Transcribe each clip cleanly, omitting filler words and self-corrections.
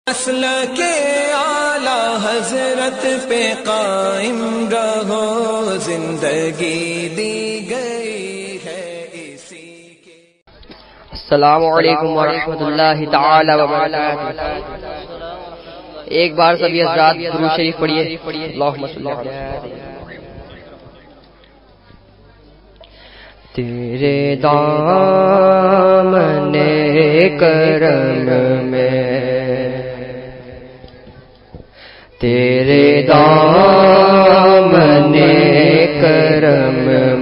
نسل کے اعلی حضرت پہ قائم رہو، زندگی دی گئی ہے اسی کے۔ السلام علیکم ورحمۃ اللہ تعالی وبرکاتہ۔ ایک بار سبھی حضرات درود شریف پڑھیے، اللہم صلی علی تیرے دامن کرم میں، تیرے دامن کرم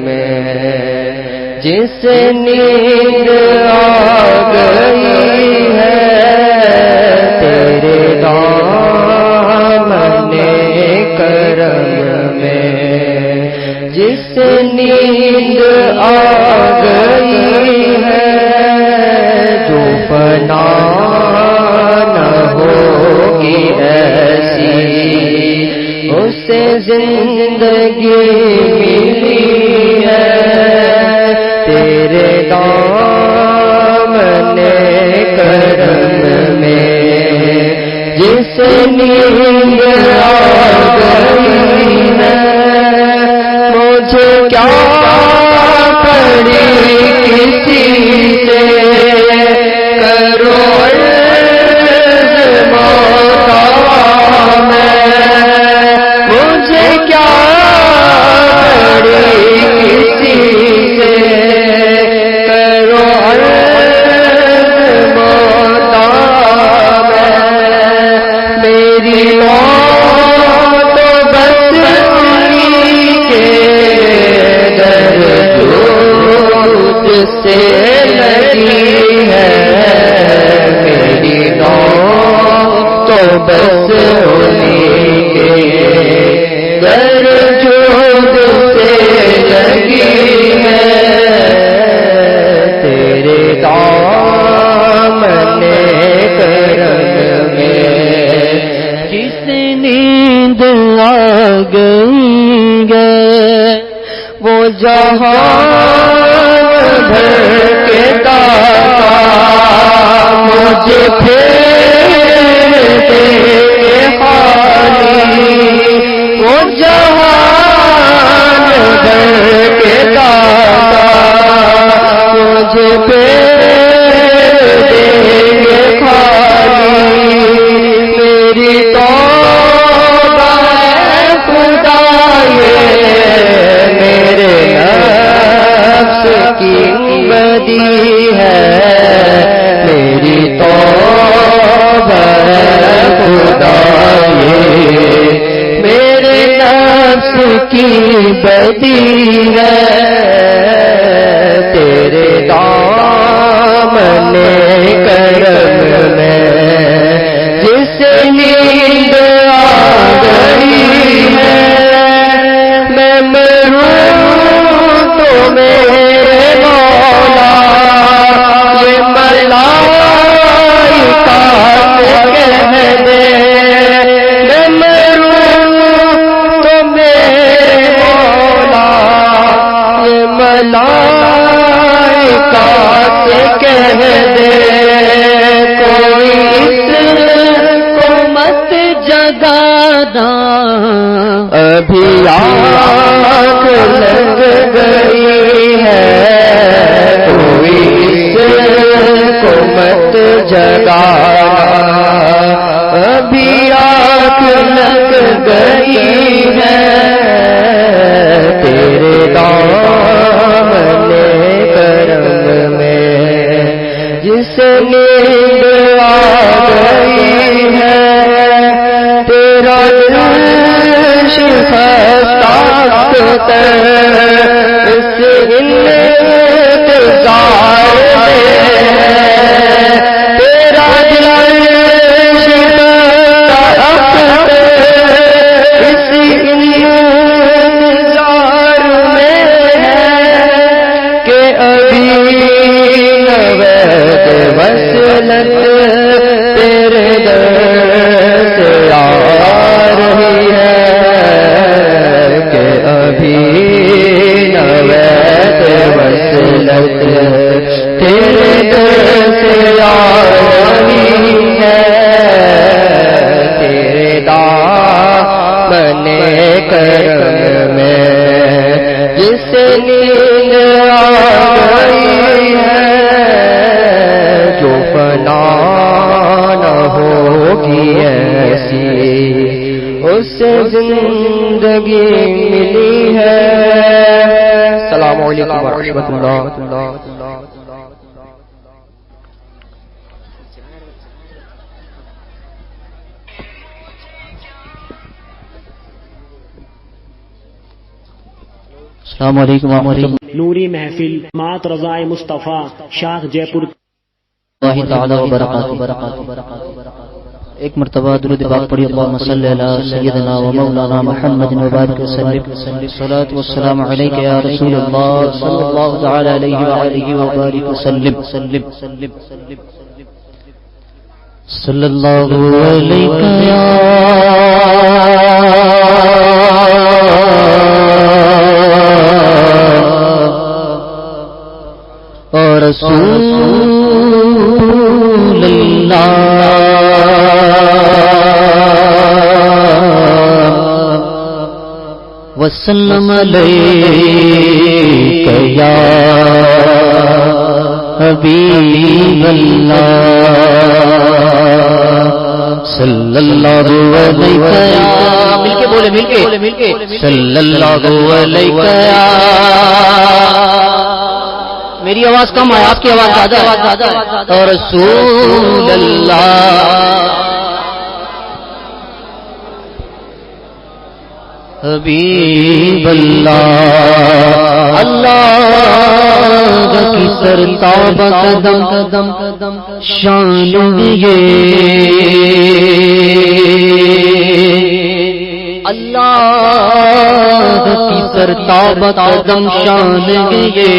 میں جس نیند آ گئی ہے، تیرے دامن کرم میں جس نیند آ گئی ہے، جو فنا نہ ہوگی ایسی اسے زندگی ملی ہے، تیرے دامن کرم میں جس نیند آ گئی ہے، مجھے کیا پڑی کسی سے کرو عرض مولا میں، مجھے کیا پڑی کسی سے کرو عرض مولا میں، میری موت بس سے لگی ہے، میری موت تو بس انہیں کے درجود سے لگی ہے، تیرے دامن کرم میں جس نیند آ گئی ہے، وہ جہان بھر کے داتا مجھے پھر دے خالی، وہ جہان بھر کے داتا مجھے پھر دے خالی، میری توبہ ہے خدائے میرے نفس کی بدی ہے، میری توبہ خدائے میرے نفس کی بدی ہے، تیرے دامن کرم میں جس نیند آ گئی ہے، میں مروں تو میرے مولا یہ ملائکہ سے کہہ دے، میں مروں تو میرے مولا یہ ملائکہ سے کہہ دے، کوئی اس کو مت جگانا، ابھی آنکھ لگ گئی ہے، کوئی اس کو مت جگانا، ابھی آنکھ لگ گئی ہے، تیرے دامن کرم میں جس نیند آ گئی ہے، تیرا عرش خستہ اس انتظار میں، تیرا عرش خستہ اس انتظار میں ہے، کہ ابھی نوبت وصلت تیرے در سے آ رہی ہے، کہ ابھی کرم میں جس نیند آ گئی ہے جو فنا نہ ہوگی ایسی اسے زندگی ملی ہے. السلام علیکم ورحمۃ اللہ. السلام علیکم ورحمۃ اللہ. نوری محفل مات رضائے مصطفیٰ شاخ جے پور اللہ تعالی وبرکاتہ. ایک مرتبہ درود پاک پڑھی. اللهم صل علی سیدنا و مولانا محمد وبارک وسلم. الصلاۃ والسلام علیک یا رسول اللہ صلی اللہ تعالی علیہ وآلہ وبارک وسلم. صلی اللہ علیک یا رسول اللہ وسلم علیک یا حبیب اللہ صلی اللہ علیہ مل کے بولے مل کے صلی اللہ علیہ. میری آواز کم ہے آپ کی آواز زیادہ ہے. رسول اللہ حبیب اللہ اللہ کی سرتاب قدم شان یہ اللہ کی سرتاب قدم شان یہ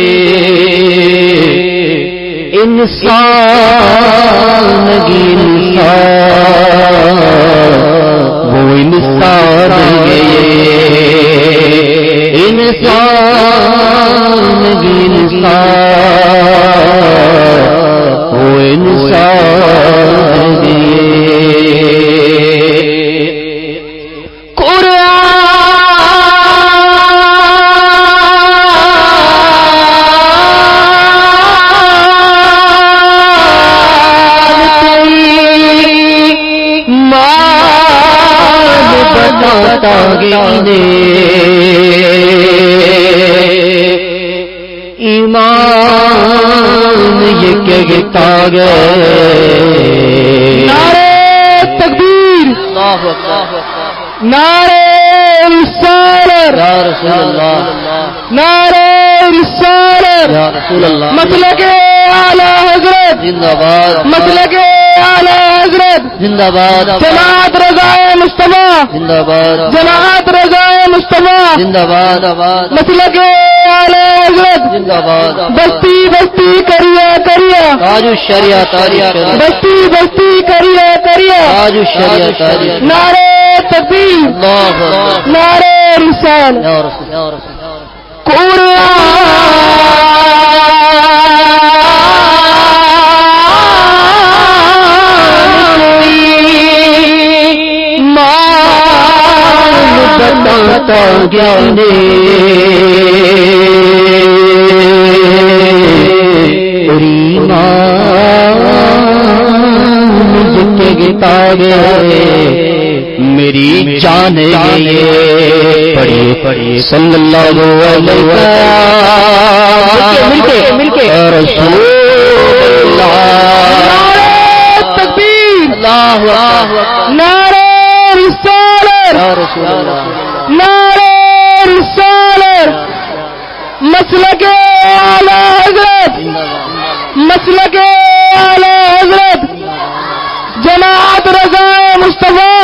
انسان وہ انسان انسان وہ انسان ایمان یہ کہتا گئے نعرہ تکبیر نعرہ رسالت یا رسول اللہ نعرہ رسالت یا رسول اللہ مسلک اعلی حضرت زندہ باد مسلک اعلی حضرت زندہ باد جماعت رضائے مصطفیٰ زندہ باد جماعت رضائے مصطفیٰ زندہ باد مسلک اعلی حضرت زندہ باد بستی بستی کریا تاج الشریعہ بستی بستی کریا تاج الشریعہ نعرہ تکبیر نعرہ رسالت بتاتا گانے گیتا گے میری جان گئے پڑھیے صلی اللہ علیہ وسلم مل کے رسول اللہ تکبیر اللہ نعرہ رسالت نعرہ رسالت مسلک اعلی حضرت مسلک اعلی حضرت جماعت رضائے مصطفیٰ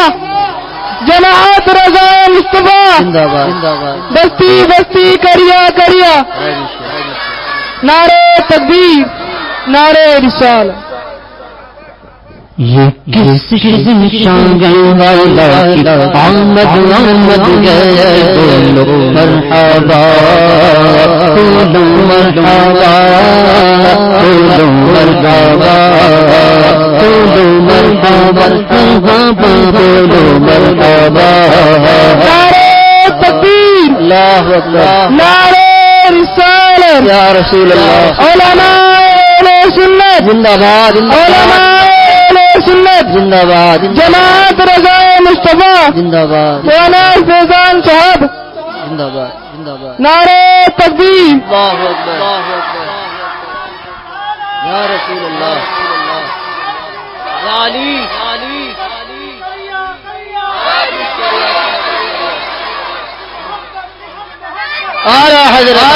جماعت رضائے مصطفیٰ بستی بستی کریا نعرہ تکبیر نعرہ رسالت یہ کس شانگل والا آمد گئے بولو مرحبا بولو مرحبا بولو مرحبا بولو مرحبا بولو مرحبا اللہ اکبر نعرہ رسالت یا رسول اللہ علماء اہل سنت زندہ باد علماء اہل سنت زندہ باد جماعت رضا مصطفیٰ زندہ باد مولانا فیضان صاحب زندہ باد زندہ باد نعرہ تکبیر اللہ اکبر یا رسول اللہ یا علی آرا حضرت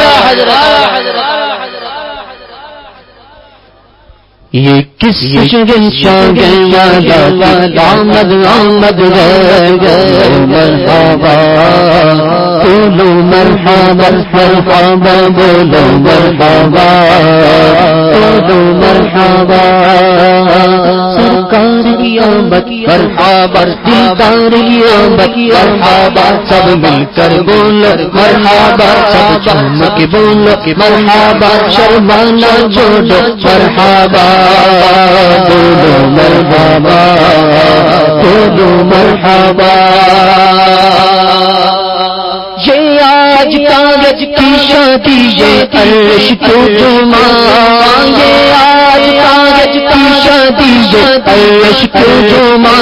یہ کس شگن شاگن والا آمد آمد گئے مرحبا بولو مرحبا مرحبا بولو مرحبا بولو مرحبا سرکار کی آمد مرحبا دیدار کی آمد مرحبا سب مل کر بولو مرحبا سب چوم کے بولو مرحبا شرمانا چھوڑو مرحبا بولو مرحبا بولو مرحبا یہ آج کاغذ کی شادی یہ عرش کو جمع یہ آج کاغذ کی شادی یہ عرش کو جمع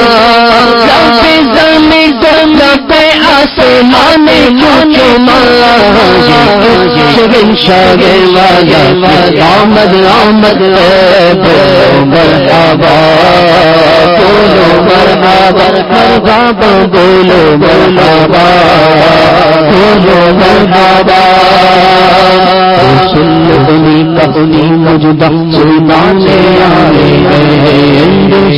رب زمین پہ آسمان کو جمع شگن شاگر والا آمد آمد بولو مرحبا بولو مرحبا مرحبا بولو مرحبا بولو مرحبا سننی کہنی مجدہ سنانے آئے ہیں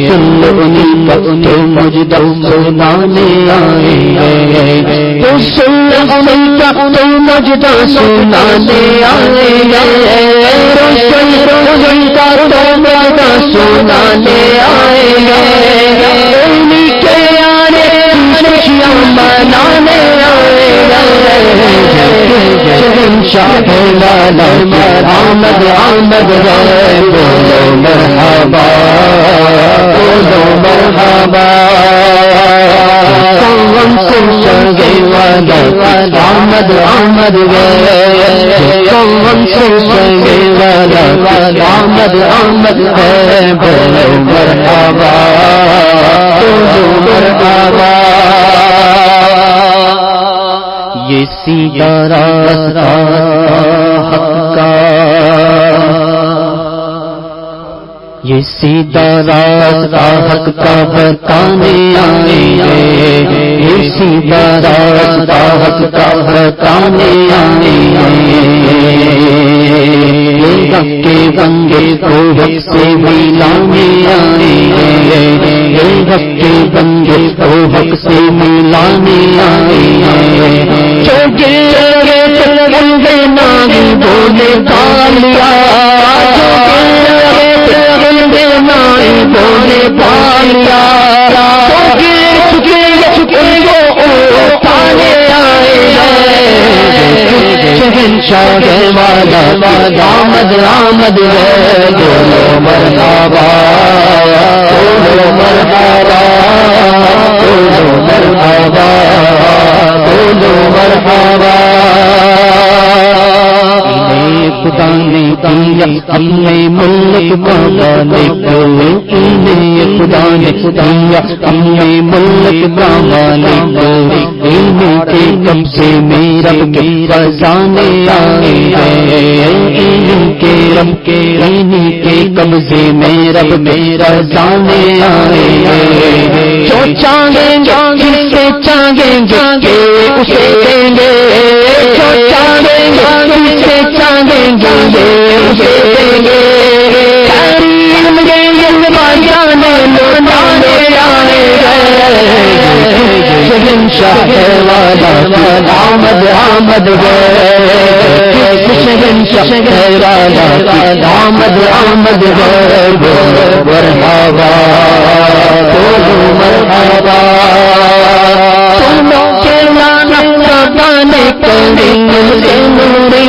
سننی کہنی مجدہ سنانے آئے ہیں سننی کہنی مجدہ سنانے آئے ہیں سننی کہنی مجدہ سنانے آئے ہیں انہی کے آنے خوشیاں منانے آئے شاہ لالا آمد آمد گئے بولو مرحبا بولو مرحبا کون سے شگے والا آمد آمد گئے کون سے شگے والا آمد آمد گئے بولو مرحبا بولو مرحبا یہ سیدھا راستہ حق کا یہ سیدھا راستہ حق کا بتانے آئے ہیں یہ سیدھا راستہ حق کا بتانے آئے ہیں حق کے بندے کو حق سے ملانے آئے ہیں حق کے بندے کو حق سے ملانے آئے ہیں جو گرے بندے نامی بولے بالیا جو بندے نامی بولے بالیا چکے وہ اٹھانے آئے شہنشاہ والا آمد آمد ہے بولو مرحبا بولو مرحبا بولو مرحبا بولو مرحبا خدا نے دیا اپنے ملک بنانے کو انہیں خدا نے دیا اپنے ملک بنانے کو انہیں کے قبضے میں رب کے خزانے آئے ہیں انہیں کے رب کے انہیں کے قبضے میں رب میرا خزانے آئے ہیں جو چاہیں گے جسے چاہیں گے اسے دیں گے جو چاہیں گے جسے چاہیں گے اسے دیں گے کریم گے باجانے لوٹانے آئے شہنشاہ والا آمد آمد گئے شہنشاہ والا آمد آمد گئے بولو مرحبا بولو مرحبا سنو کے لانا ربانے کریں سے نوری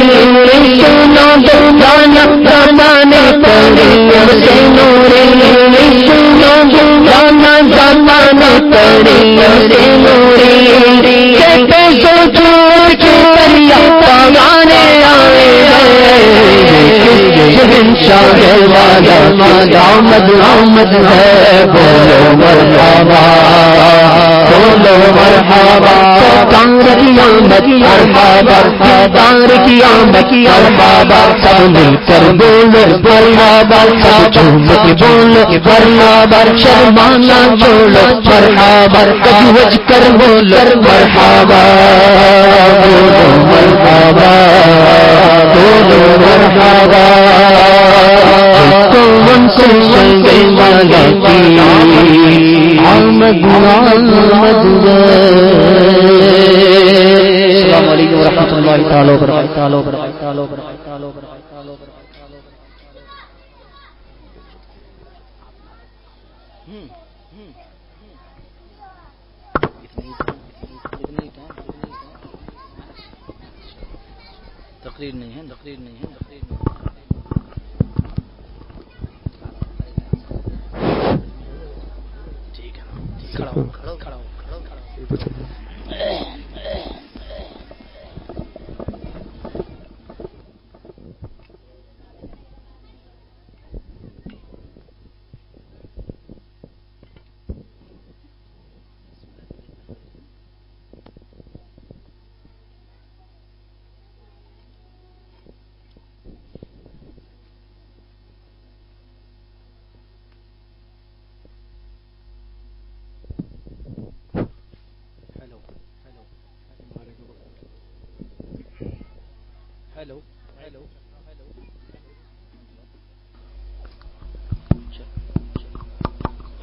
سنو کے لانا ربانے کریں سے نوری سنو کے لانا ربانے کریں سے نوری کہتے سو جھوٹ شاہ والا آمد آمد ہے بولو مرحبا بولو مرحبا سرکار کی آمد مرحبا سرکار کی آمد مرحبا سب مل کر بولو مرحبا سب جھوم کے بولو مرحبا شرمانا چھوڑو مرحبا کجوج کر بولو مرحبا بولو مرحبا بولو مرحبا کون سنگے والا کی آمد آمد السلام علیکم ورحمۃ اللہ تعالی وبرکاتہ. تقریر نہیں ہے ٹھیک ہے کھڑا ہو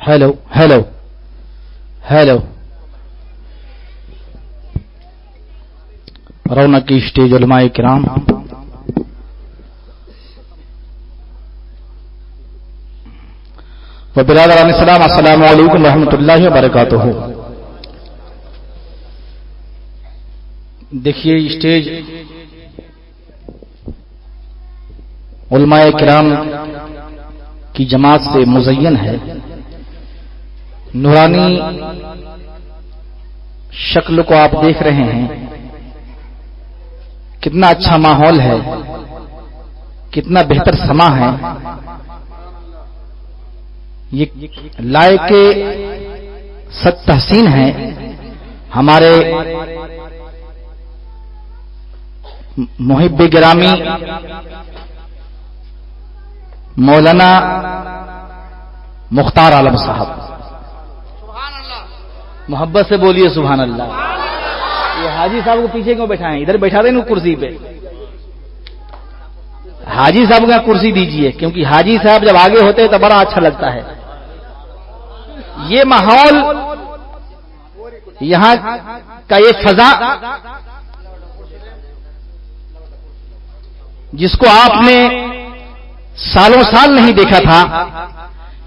ہیلو ہیلو ہیلو رونق کی اسٹیج علماء کرام، و برادران السلام، السلام علیکم ورحمۃ اللہ وبرکاتہ. دیکھیے اسٹیج علماء کرام کی جماعت سے مزین ہے، نورانی شکل کو آپ دیکھ رہے ہیں، کتنا اچھا ماحول ہے، کتنا بہتر سما ہے. یہ لائق ست تحسین ہے. ہمارے محب گرامی مولانا مختار عالم صاحب، محبت سے بولیے سبحان اللہ. یہ حاجی صاحب کو پیچھے کیوں بیٹھائیں؟ ادھر بیٹھا دیں نا کرسی پہ. حاجی صاحب کا کرسی دیجئے، کیونکہ حاجی صاحب جب آگے ہوتے ہیں تو بڑا اچھا لگتا ہے. یہ ماحول، یہاں کا یہ فضا جس کو آپ نے سالوں سال نہیں دیکھا تھا،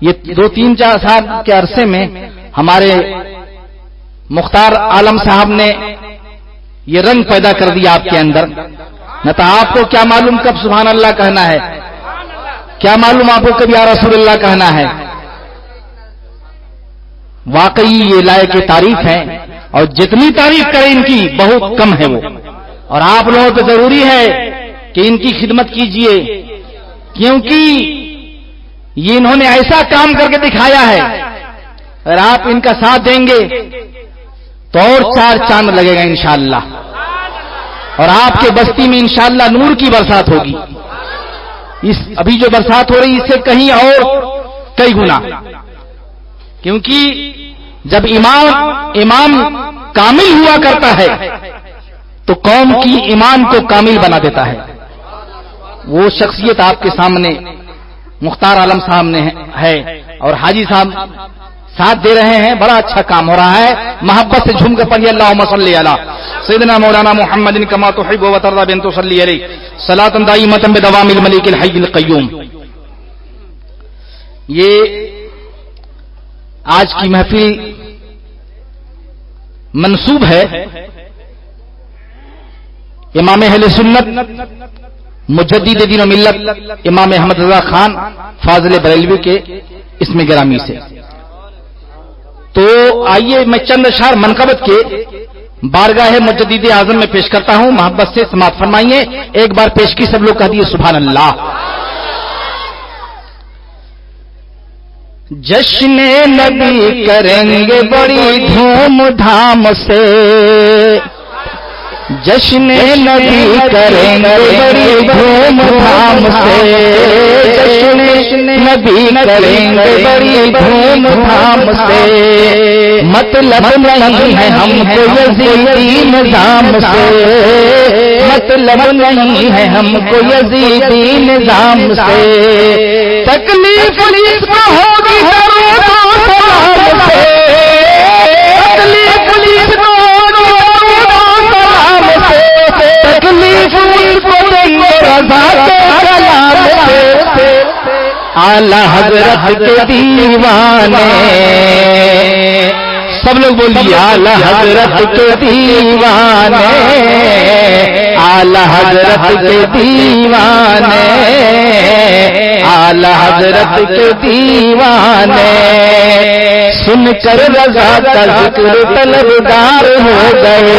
یہ 2-3-4 سال کے عرصے میں ہمارے مختار عالم صاحب نے یہ رنگ پیدا کر دیا آپ کے اندر. نہ تو آپ کو کیا معلوم کب سبحان اللہ کہنا ہے، کیا معلوم آپ کو کب یا رسول اللہ کہنا ہے. واقعی یہ لائق تعریف ہے، اور جتنی تعریف کریں ان کی بہت کم ہے وہ. اور آپ لوگوں کو ضروری ہے کہ ان کی خدمت کیجئے، کیونکہ یہ انہوں نے ایسا کام کر کے دکھایا ہے. اگر آپ ان کا ساتھ دیں گے تو اور 4 چاند لگے گا انشاءاللہ، اور آپ کے بستی میں انشاءاللہ نور کی برسات ہوگی. اس ابھی جو برسات ہو رہی اس سے کہیں اور کئی گنا، کیونکہ جب امام کامل ہوا کرتا ہے تو قوم کی ایمان کو کامل بنا دیتا ہے. وہ شخصیت آپ کے سامنے مختار عالم صاحب نے ہے، اور حاجی صاحب ساتھ دے رہے ہیں. بڑا اچھا کام ہو رہا ہے. محبت سے جھوم کر پڑھیے اللہم صلی علی سیدنا مولانا محمد کما تحب و ترضى بن تصلی علیہ صلاۃ دائمۃ بدوام الملک الحی القیوم. یہ آج کی محفل منسوب ہے امام اہل سنت مجدد دین و ملت امام احمد رضا خان فاضل بریلوی کے اسم گرامی سے. تو آئیے میں چند اشعار منقبت کے بارگاہ مجدد اعظم میں پیش کرتا ہوں. محبت سے سماعت فرمائیے. ایک بار پیش کی سب لوگ کہہ دیے سبحان اللہ. جشن نبی کریں گے بڑی دھوم دھام سے، جشن نبی کریں گے بڑی دھوم دھام سے، جشن نبی کریں گے بڑی دھوم دھام سے، مطلب نہیں ہے ہم کو یزیدی نظام سے، مطلب نہیں ہے ہم کو یزیدی نظام سے، تکلیف اس کو ہوگی درود و سلام سے، تکلیف اس کو ہوگی درود و سلام سے، تکلیف اس کو دیں گے رضا کے کلام سے، اعلی حضرت کے دیوانے، سب لوگ بولیے اعلی حضرت کے دیوانے، اعلی حضرت کے دیوانے، اعلی حضرت کے دیوانے، سن کر رضا کا ذکر طلبگار ہو گئے،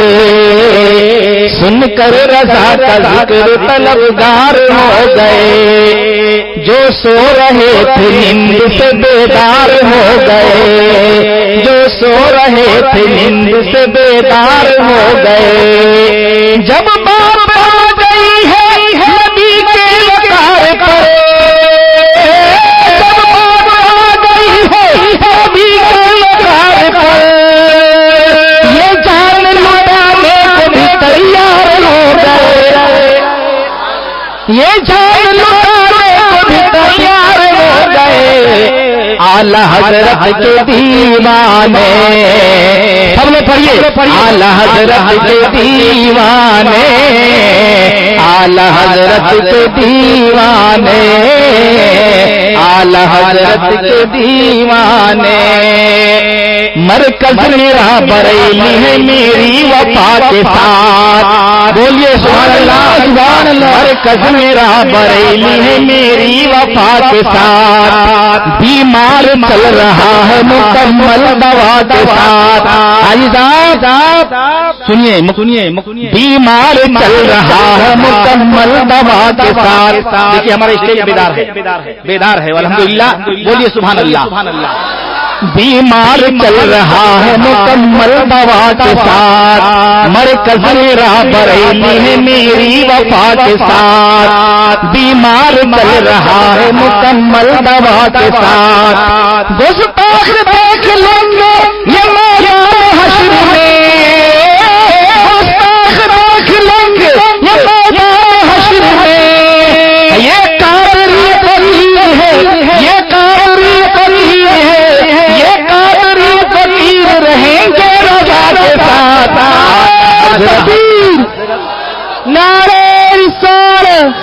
سن کر رضا کا ذکر طلبگار ہو گئے، جو سو رہے تھے نیند سے بیدار ہو گئے، جو سو رہے تھے نیند سے بیدار ہو گئے، جب بات آ گئی ہے نبی کے وقار پر، جب بات آ گئی ہے نبی کے وقار پر، یہ جان لٹانے کو بھی تیار ہو گئے، یہ جان لٹانے کو بھی تیار ہو گئے، اعلی حضرت کے دیوانے، سب نے پڑھیے اعلی حضرت کے دیوانے، اعلی حضرت کے دیوانے، اعلی حضرت کے دیوانے، مرکز میرا بریلی ہے میری وفا کے ساتھ، بولیے سبحان اللہ سبحان اللہ، مرکز میرا بریلی ہے میری وفا کے ساتھ، بیمار چل رہا ہے مکمل دوا کے ساتھ، سنیے بیمار چل رہا ہے مکمل دوا کے ساتھ، دیکھیے ہمارا اسٹیج بیدار ہے الحمدللہ، بولیے سبحان اللہ، بیمار چل رہا ہے مکمل دوا کے ساتھ، مرکز میرا بریلی ہے میری وفا کے ساتھ، بیمار چل رہا ہے مکمل دوا کے ساتھ، گستاخ دیکھ لیں گے یہ میدان حشر میں، گستاخ دیکھ لیں گے یہ میدان حشر میں، یہ قادری فقیر ہے، یہ قادری فقیر ہے، یہ قادری فقیر رہیں گے رضا کے ساتھ، نعرہ رسالت،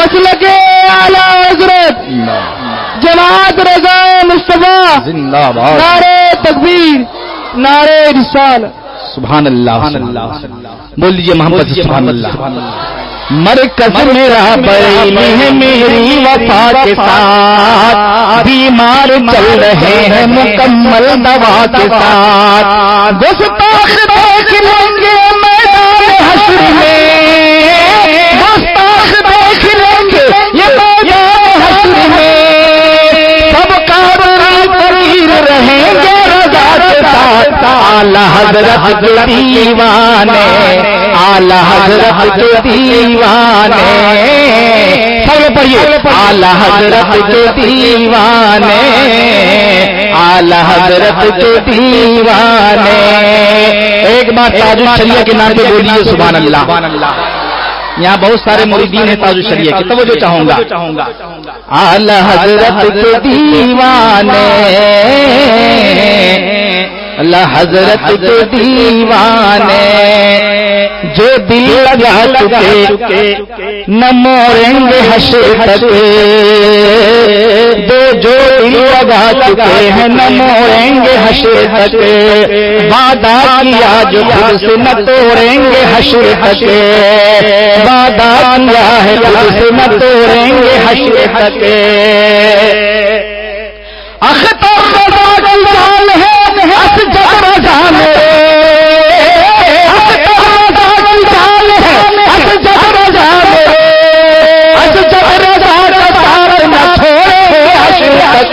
مسلک اعلی حضرت جماعت رضا مصطفیٰ زندہ باد، نعرہ تکبیر، نعرہ رسالت، سبحان اللہ، بول دیجیے محمد سبحان اللہ، مرکز میرا بریلی ہے میری وفا کے ساتھ، بیمار چل رہے ہیں مکمل دوا کے ساتھ، گستاخ دیکھ لیں گے میدان حشر میں، گستاخ دیکھ لیں گے یہ میدان حشر میں، سب قادری فقیر رہیں گے رضا کے ساتھ، اعلی حضرت کے دیوانے، اعلی حضرت کے دیوانے، سب پڑھیے اعلی حضرت کے دیوانے، اعلی حضرت کے دیوانے، ایک بار تاج الشریعہ کے نام پہ بولیے سبحان اللہ، یہاں بہت سارے مریدین ہیں تاج الشریعہ کے، توجہ چاہوں گا، اعلی حضرت کے دیوانے، اللہ حضرت کے دیوانے، جو دل لگا چکے نہ موڑیں گے حشر تک، جو دل لگا چکے ہیں نہ موڑیں گے حشر تک، وعدہ کیا جو خود سے نہ توڑیں گے حشر تک، وعدہ کیا ہے خود سے نہ توڑیں گے حشر تک، اختر رضا کی جان ہے اسجد رضا میں، اختر رضا کی جان ہے اسجد رضا میں، اسجد رضا کا ساتھ نہ چھوڑے حشر تک،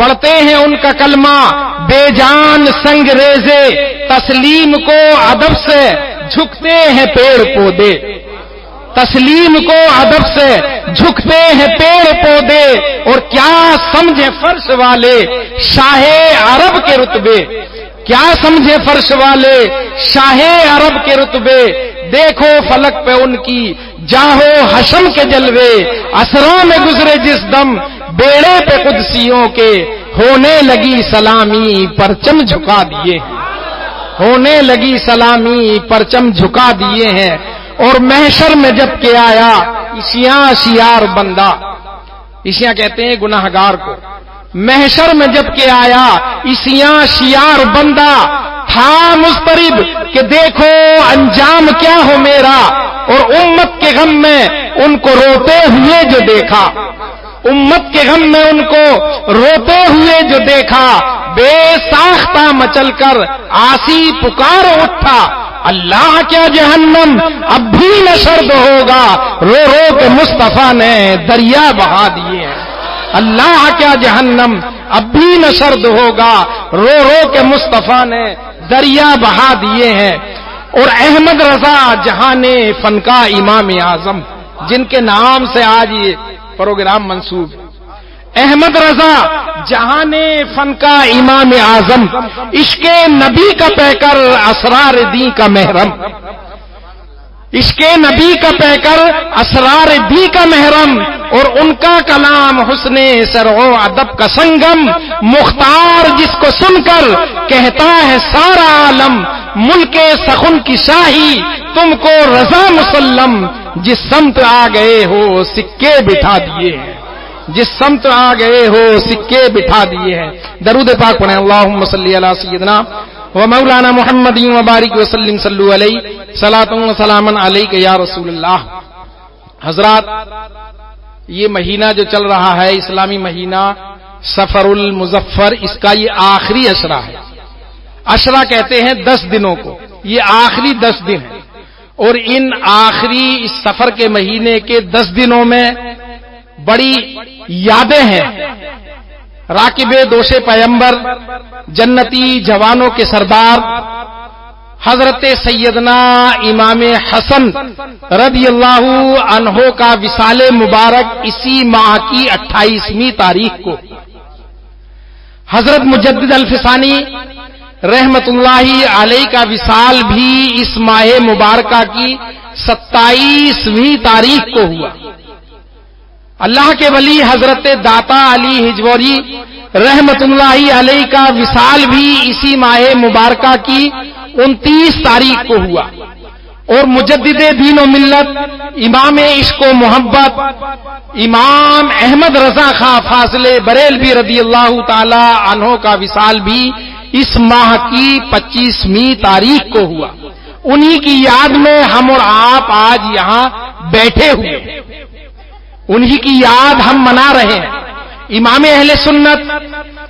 پڑھتے ہیں ان کا کلمہ بے جان سنگ ریزے، تسلیم کو ادب سے جھکتے ہیں پیڑ پودے، تسلیم کو ادب سے جھکتے ہیں پیڑ پودے، اور کیا سمجھے فرش والے شاہ عرب کے رتبے، کیا سمجھے فرش والے شاہ عرب کے رتبے، دیکھو فلک پہ ان کی جاہو حشم کے جلوے، اسروں میں گزرے جس دم بیڑے پہ قدسیوں کے، ہونے لگی سلامی پرچم جھکا دیے ہیں، ہونے لگی سلامی پرچم جھکا دیے ہیں، اور محشر میں جب کہ آیا عیسیاں شیار بندہ، عیسیاں کہتے ہیں گناہگار کو، محشر میں جب کہ آیا عیسیاں شیار بندہ، تھا مضطرب کہ دیکھو انجام کیا ہو میرا، اور امت کے غم میں ان کو روتے ہوئے جو دیکھا، امت کے غم میں ان کو روتے ہوئے جو دیکھا، بے ساختہ مچل کر آسی پکار اٹھا، اللہ کیا جہنم اب بھی نہ سرد ہوگا، رو رو کے مصطفیٰ نے دریا بہا دیے ہیں، اللہ کیا جہنم اب بھی نہ سرد ہوگا، رو رو کے مصطفیٰ نے دریا بہا دیے ہیں۔ اور احمد رضا جہان فن کا امام اعظم، جن کے نام سے آج یہ پروگرام منسوب، احمد رضا جہان فن کا امام اعظم، عشق نبی کا پیکر اسرار دین کا محرم، عشق نبی کا پیکر اسرار دی کا محرم، اور ان کا کلام حسن سرو ادب کا سنگم، مختار جس کو سن کر کہتا ہے سارا عالم، ملک سخن کی شاہی تم کو رضا مسلم، جس سمت آ گئے ہو سکے بٹھا دیے ہیں، جس سمت آ گئے ہو سکے بٹھا دیے ہیں۔ درود پاک پڑھیں، اللہم صلی علی سیدنا و مولانا محمد و بارک وسلم، صلو علیہ صلاۃ و سلاما علیک یا رسول اللہ۔ حضرات، یہ مہینہ جو چل رہا ہے اسلامی مہینہ سفر المظفر، اس کا یہ آخری عشرہ ہے۔ عشرہ کہتے ہیں 10 دنوں کو، یہ آخری 10 دن ہے، اور ان آخری اس سفر کے مہینے کے 10 دنوں میں بڑی یادیں ہیں۔ راکب دوش پیمبر، جنتی جوانوں کے سردار حضرت سیدنا امام حسن رضی اللہ عنہ کا وصال مبارک اسی ماہ کی 28ویں تاریخ کو، حضرت مجدد الفسانی رحمت اللہ علیہ کا وصال بھی اس ماہ مبارکہ کی 27ویں تاریخ کو ہوا۔ اللہ کے ولی حضرت داتا علی ہجوری رحمت اللہ علیہ کا وصال بھی اسی ماہ مبارکہ کی 29 تاریخ کو ہوا، اور مجدد دین و ملت امام عشق و محبت امام احمد رضا خاں فاضل بریلوی رضی اللہ تعالی عنہ کا وصال بھی اس ماہ کی 25ویں تاریخ کو ہوا۔ انہی کی یاد میں ہم اور آپ آج یہاں بیٹھے ہوئے ہیں، انہی کی یاد ہم منا رہے ہیں۔ امام اہل سنت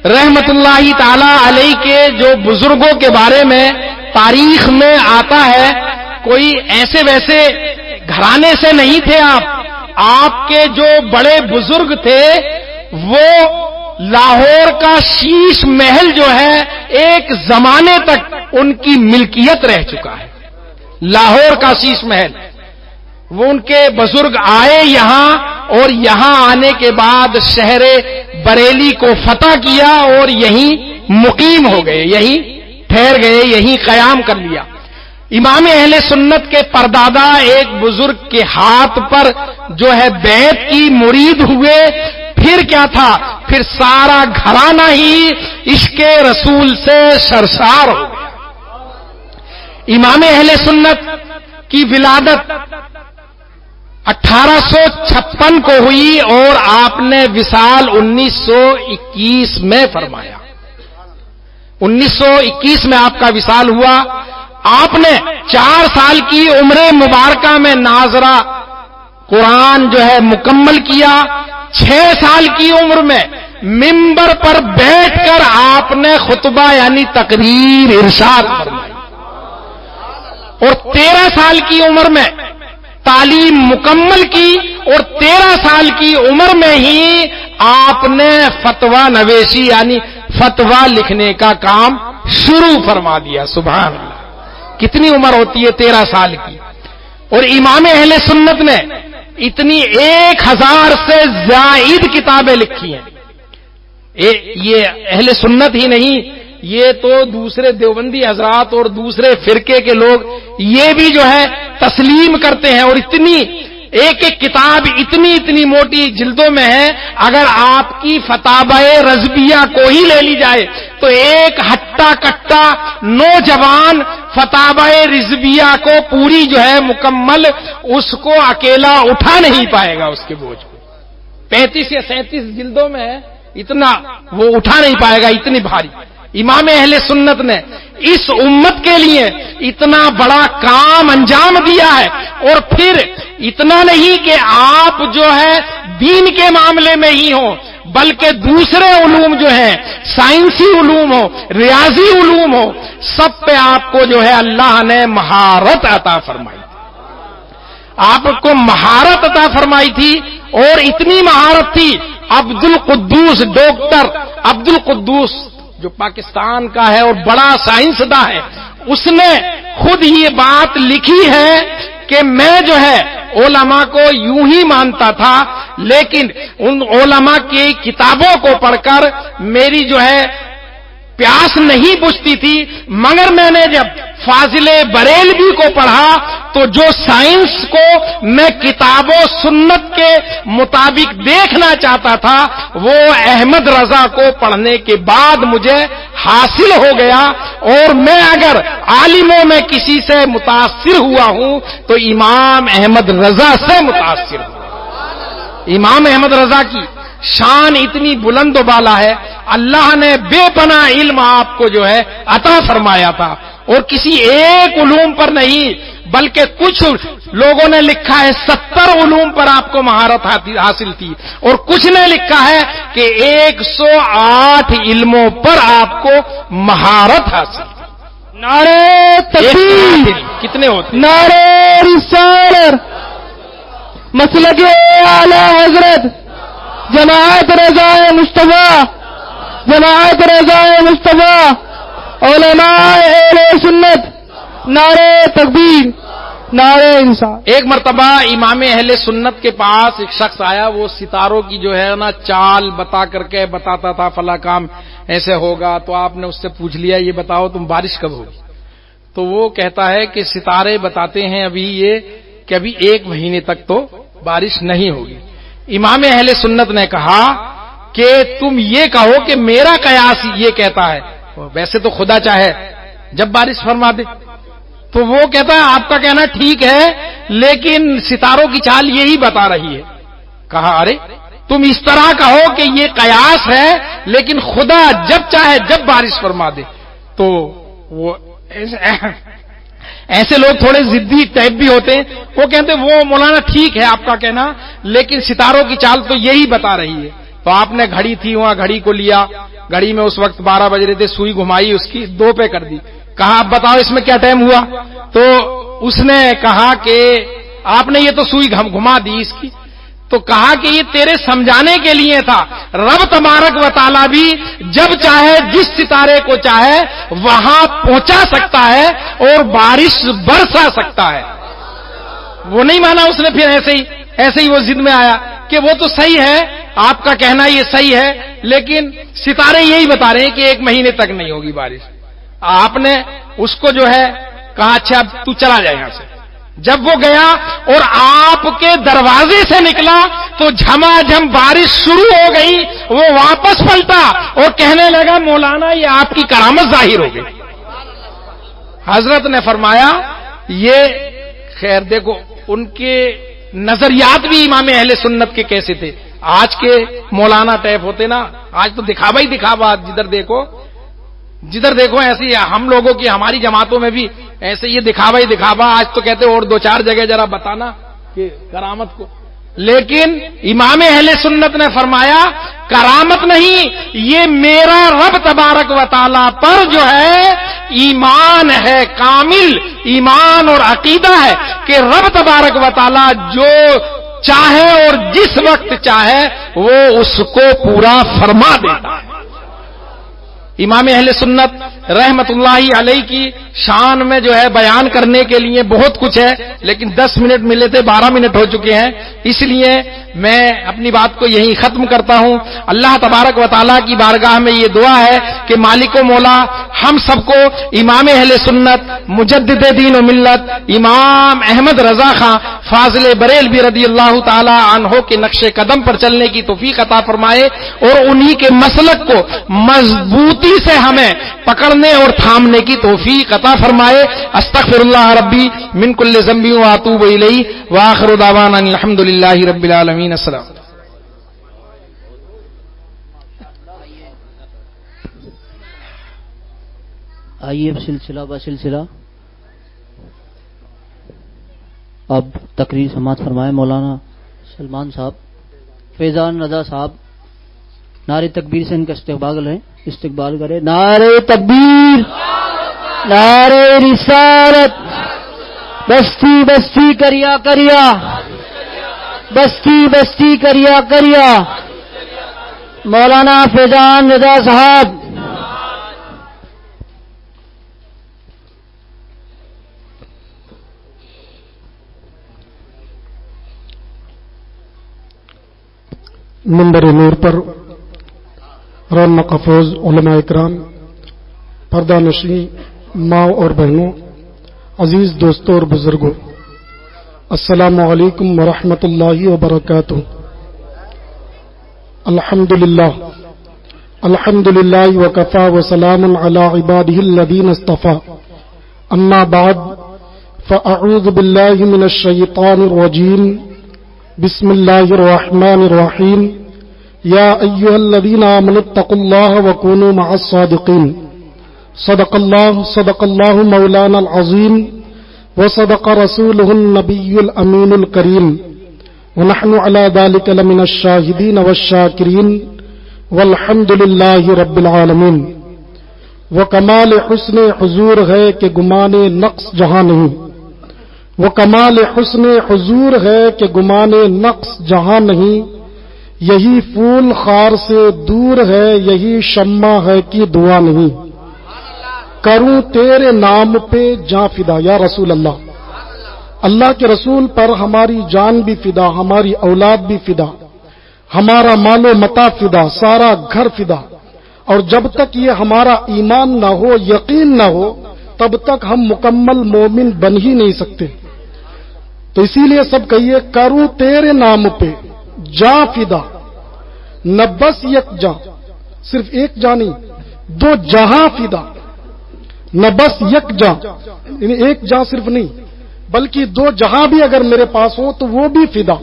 رحمت اللہ تعالی علیہ کے جو بزرگوں کے بارے میں تاریخ میں آتا ہے، کوئی ایسے ویسے گھرانے سے نہیں تھے آپ کے جو بڑے بزرگ تھے وہ لاہور کا شیش محل جو ہے ایک زمانے تک ان کی ملکیت رہ چکا ہے۔ لاہور کا شیش محل، وہ ان کے بزرگ آئے یہاں، اور یہاں آنے کے بعد شہر بریلی کو فتح کیا اور یہیں مقیم ہو گئے، یہیں ٹھہر گئے، یہیں قیام کر لیا۔ امام اہل سنت کے پردادا ایک بزرگ کے ہاتھ پر جو ہے بیعت کی مرید ہوئے، پھر کیا تھا، پھر سارا گھرانہ ہی عشق رسول سے سرشار ہو گیا۔ امام اہل سنت کی ولادت 1856 کو ہوئی، اور آپ نے وصال 1921 میں فرمایا۔ 1921 میں آپ کا وصال ہوا۔ آپ نے 4 سال کی عمر مبارکہ میں ناظرہ قرآن جو ہے مکمل کیا۔ 6 سال کی عمر میں منبر پر بیٹھ کر آپ نے خطبہ یعنی تقریر ارشاد فرمائی، اور 13 سال کی عمر میں تعلیم مکمل کی، اور 13 سال کی عمر میں ہی آپ نے فتویٰ نویسی یعنی فتویٰ لکھنے کا کام شروع فرما دیا. سبحان اللہ. کتنی عمر ہوتی ہے؟ 13 سال کی. اور امام اہل سنت نے اتنی 1000 سے زائد کتابیں لکھی ہیں. یہ اہل سنت ہی نہیں، یہ تو دوسرے دیوبندی حضرات اور دوسرے فرقے کے لوگ یہ بھی جو ہے تسلیم کرتے ہیں. اور اتنی ایک ایک کتاب اتنی موٹی جلدوں میں ہے. اگر آپ کی فتاوی رضویہ کو ہی لے لی جائے تو ایک ہٹا کٹا نوجوان فتاوی رضویہ کو پوری جو ہے مکمل اس کو اکیلا اٹھا نہیں پائے گا. اس کے بوجھ کو 35 یا 37 جلدوں میں ہے، اتنا وہ اٹھا نہیں پائے گا، اتنی بھاری. امام اہل سنت نے اس امت کے لیے اتنا بڑا کام انجام دیا ہے. اور پھر اتنا نہیں کہ آپ جو ہے دین کے معاملے میں ہی ہوں، بلکہ دوسرے علوم جو ہیں، سائنسی علوم ہو، ریاضی علوم ہو، سب پہ آپ کو جو ہے اللہ نے مہارت عطا فرمائی. آپ کو مہارت عطا فرمائی تھی. اور اتنی مہارت تھی، عبد القدوس، ڈاکٹر عبد القدوس جو پاکستان کا ہے اور بڑا سائنسداں ہے، اس نے خود یہ بات لکھی ہے کہ میں جو ہے علماء کو یوں ہی مانتا تھا، لیکن ان علماء کی کتابوں کو پڑھ کر میری جو ہے پیاس نہیں بجھتی تھی، مگر میں نے جب فاضل بریلوی کو پڑھا تو جو سائنس کو میں کتاب و سنت کے مطابق دیکھنا چاہتا تھا وہ احمد رضا کو پڑھنے کے بعد مجھے حاصل ہو گیا. اور میں اگر عالموں میں کسی سے متاثر ہوا ہوں تو امام احمد رضا سے متاثر ہوں. امام احمد رضا کی شان اتنی بلند و بالا ہے، اللہ نے بے پناہ علم آپ کو جو ہے عطا فرمایا تھا. اور کسی ایک علوم پر نہیں بلکہ کچھ لوگوں نے لکھا ہے 70 علوم پر آپ کو مہارت حاصل تھی، اور کچھ نے لکھا ہے کہ 108 علموں پر آپ کو مہارت حاصل تھی. نعرہ تکبیر، کتنے ہوتے؟ نعرہ رسالت، مسلک اعلی حضرت جماعت رضا مصطفیٰ، جماعت رضا مصطفیٰ، علماء اہل سنت، نعرہ تکبیر، نعرہ انصاف. ایک مرتبہ امام اہل سنت کے پاس ایک شخص آیا، وہ ستاروں کی جو ہے نا چال بتا کر کے بتاتا تھا فلاں کام ایسے ہوگا. تو آپ نے اس سے پوچھ لیا یہ بتاؤ تم بارش کب ہوگی؟ تو وہ کہتا ہے کہ ستارے بتاتے ہیں ابھی یہ کہ ابھی 1 مہینے تک تو بارش نہیں ہوگی. امام اہل سنت نے کہا کہ تم یہ کہو کہ میرا قیاس یہ کہتا ہے، ویسے تو خدا چاہے جب بارش فرما دے. تو وہ کہتا ہے آپ کا کہنا ٹھیک ہے لیکن ستاروں کی چال یہی بتا رہی ہے. کہا ارے تم اس طرح کہو کہ یہ قیاس ہے لیکن خدا جب چاہے جب بارش فرما دے. تو وہ ایسے لوگ تھوڑے ضدی ٹائپ بھی ہوتے ہیں، وہ کہتے ہیں وہ مولانا ٹھیک ہے آپ کا کہنا لیکن ستاروں کی چال تو یہی بتا رہی ہے. تو آپ نے گھڑی تھی وہاں گھڑی کو لیا، گھڑی میں اس وقت 12 بج رہے تھے، سوئی گھمائی اس کی 2 پہ کر دی. کہا اب بتاؤ اس میں کیا ٹائم ہوا؟ تو اس نے کہا کہ آپ نے یہ تو سوئی گھما دی اس کی. تو کہا کہ یہ تیرے سمجھانے کے لیے تھا، رب تبارک و تعالیٰ بھی جب چاہے جس ستارے کو چاہے وہاں پہنچا سکتا ہے اور بارش برسا سکتا ہے. وہ نہیں مانا اس نے، پھر ایسے ہی وہ ضد میں آیا کہ وہ تو صحیح ہے آپ کا کہنا یہ صحیح ہے لیکن ستارے یہی بتا رہے ہیں کہ 1 مہینے تک نہیں ہوگی بارش. آپ نے اس کو جو ہے کہا اچھا اب تو چلا جائے یہاں سے. جب وہ گیا اور آپ کے دروازے سے نکلا تو جھما جھم بارش شروع ہو گئی. وہ واپس پلٹا اور کہنے لگا مولانا یہ آپ کی کرامت ظاہر ہو گئی. حضرت نے فرمایا یہ خیر دیکھو ان کے نظریات بھی امام اہل سنت کے کیسے تھے. آج کے مولانا ٹائپ ہوتے نا، آج تو دکھاوا ہی دکھاوا، جدھر دیکھو ایسے ہی ہم لوگوں کی ہماری جماعتوں میں بھی ایسے یہ دکھاوا ہی دکھاوا. آج تو کہتے اور 2-4 جگہ ذرا بتانا کہ کرامت کو. لیکن امام اہل سنت نے فرمایا کرامت نہیں، یہ میرا رب تبارک و تعالیٰ پر جو ہے ایمان ہے، کامل ایمان اور عقیدہ ہے کہ رب تبارک و تعالیٰ جو چاہے اور جس وقت چاہے وہ اس کو پورا فرما دیتا ہے۔ امام اہل سنت رحمت اللہ علیہ کی شان میں جو ہے بیان کرنے کے لیے بہت کچھ ہے، لیکن 10 منٹ ملے تھے، 12 منٹ ہو چکے ہیں، اس لیے میں اپنی بات کو یہیں ختم کرتا ہوں۔ اللہ تبارک و تعالیٰ کی بارگاہ میں یہ دعا ہے کہ مالک و مولا ہم سب کو امام اہل سنت مجدد دین و ملت امام احمد رضا خان فاضل بریلوی رضی اللہ تعالی عنہ کے نقش قدم پر چلنے کی توفیق عطا فرمائے، اور انہی کے مسلک کو مضبوطی سے ہمیں پکڑنے اور تھامنے کی توفیق عطا فرمائے۔ استغفر اللہ ربی من کل ذنب واتوب الیہ واخر دعوانا الحمد للہ رب العالمین۔ السلام۔ آئیے سلسلہ بسلسلہ اب تقریر سماعت فرمائے مولانا سلمان صاحب، فیضان رضا صاحب نعرہ تکبیر سے ان کا استقبال کرے۔ نعرہ تکبیر، نعرہ رسالت، بستی بستی کریا کریا، بستی بستی کریا کریا، مولانا فیضان رضا صاحب۔ منبر نور پر رونق افروز علماء اکرام، پردہ نشین ماں اور بہنوں، عزیز دوستوں اور بزرگوں، السلام علیکم ورحمۃ اللہ وبرکاتہ۔ الحمدللہ الحمدللہ وکفی وسلام علی عبادہ الذین اصطفی، اما بعد فاعوذ باللہ من الشیطان الرجیم، بسم اللہ الرحمن الرحیم، یا ایھا الذین آمنوا اتقوا اللہ وکونوا مع الصادقین۔ صدق اللہ مولانا العظیم وصدق رسولہ النبی الامین الکریم، ونحن علی ذلک لمن الشاہدین والشاکرین، والحمد للہ رب العالمین۔ وہ کمال حسن حضور ہے کہ گمان نقص جہاں نہیں، وہ کمال حسن حضور ہے کہ گمان نقص جہاں نہیں، یہی پھول خار سے دور ہے، یہی شمع ہے کہ دعا نہیں، کروں تیرے نام پہ جاں فدا۔ یا رسول اللہ، اللہ کے رسول پر ہماری جان بھی فدا، ہماری اولاد بھی فدا، ہمارا مال و متاع فدا، سارا گھر فدا، اور جب تک یہ ہمارا ایمان نہ ہو، یقین نہ ہو، تب تک ہم مکمل مومن بن ہی نہیں سکتے۔ تو اسی لیے سب کہیے، کروں تیرے نام پہ جاں فدا، نہ بس یک جاں، صرف ایک جاں نہیں، 2 جہاں فدا، نہ بس یک جاں، یعنی ایک جاں صرف نہیں بلکہ 2 جہاں بھی اگر میرے پاس ہو تو وہ بھی فدا۔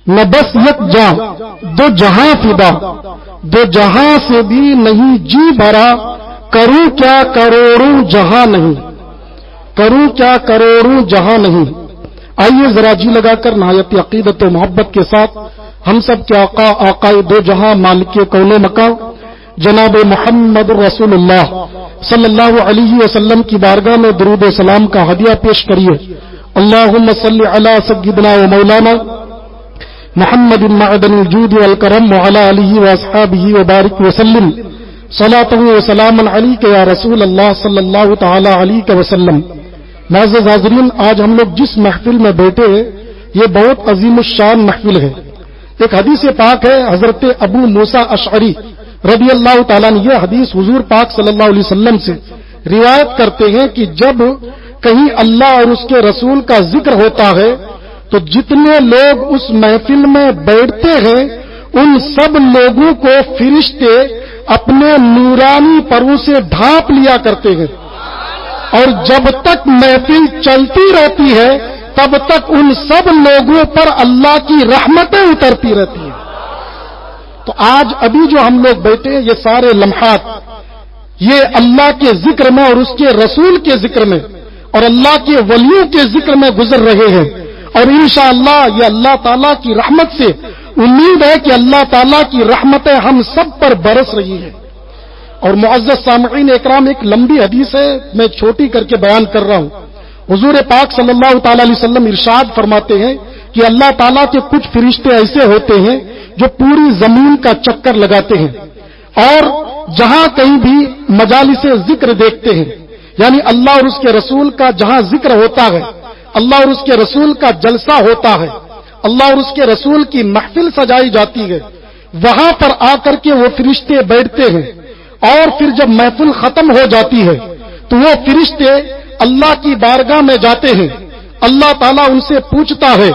نہ بس یک جاں 2 جہاں فدا، 2 جہاں سے بھی نہیں جی بھرا، کروں کیا کروڑوں جہاں نہیں، کروں کیا کروڑوں جہاں نہیں۔ آئیے ذرا جی لگا کر نہایت عقیدت و محبت کے ساتھ ہم سب کے آقا، آقائے 2 جہاں، مالک کون و مکان، جناب محمد رسول اللہ صلی اللہ علیہ وسلم کی بارگاہ میں درود و سلام کا ہدیہ پیش کریے۔ اللہم صلی علی سیدنا و مولانا محمد معدن الجود والکرم وعلی آلہ واصحابہ وبارک وسلم، صلاۃ و سلام علیک یا رسول اللہ صلی اللہ تعالی علیہ وسلم۔ معزز حاضرین، آج ہم لوگ جس محفل میں بیٹھے یہ بہت عظیم الشان محفل ہے۔ ایک حدیث پاک ہے، حضرت ابو موسیٰ اشعری رضی اللہ تعالیٰ نے یہ حدیث حضور پاک صلی اللہ علیہ وسلم سے روایت کرتے ہیں کہ جب کہیں اللہ اور اس کے رسول کا ذکر ہوتا ہے تو جتنے لوگ اس محفل میں بیٹھتے ہیں ان سب لوگوں کو فرشتے اپنے نورانی پروں سے ڈھانپ لیا کرتے ہیں، اور جب تک محفل چلتی رہتی ہے تب تک ان سب لوگوں پر اللہ کی رحمتیں اترتی رہتی ہیں۔ تو آج ابھی جو ہم لوگ بیٹھے ہیں یہ سارے لمحات یہ اللہ کے ذکر میں اور اس کے رسول کے ذکر میں اور اللہ کے ولیوں کے ذکر میں گزر رہے ہیں، اور انشاءاللہ یہ اللہ تعالیٰ کی رحمت سے امید ہے کہ اللہ تعالیٰ کی رحمتیں ہم سب پر برس رہی ہیں۔ اور معزز سامعین اکرام، ایک لمبی حدیث ہے، میں چھوٹی کر کے بیان کر رہا ہوں۔ حضور پاک صلی اللہ تعالی علیہ وسلم ارشاد فرماتے ہیں کہ اللہ تعالیٰ کے کچھ فرشتے ایسے ہوتے ہیں جو پوری زمین کا چکر لگاتے ہیں اور جہاں کہیں بھی مجالس ذکر دیکھتے ہیں، یعنی اللہ اور اس کے رسول کا جہاں ذکر ہوتا ہے، اللہ اور اس کے رسول کا جلسہ ہوتا ہے، اللہ اور اس کے رسول کی محفل سجائی جاتی ہے، وہاں پر آ کر کے وہ فرشتے بیٹھتے ہیں اور پھر جب محفل ختم ہو جاتی ہے تو وہ فرشتے اللہ کی بارگاہ میں جاتے ہیں. اللہ تعالیٰ ان سے پوچھتا ہے،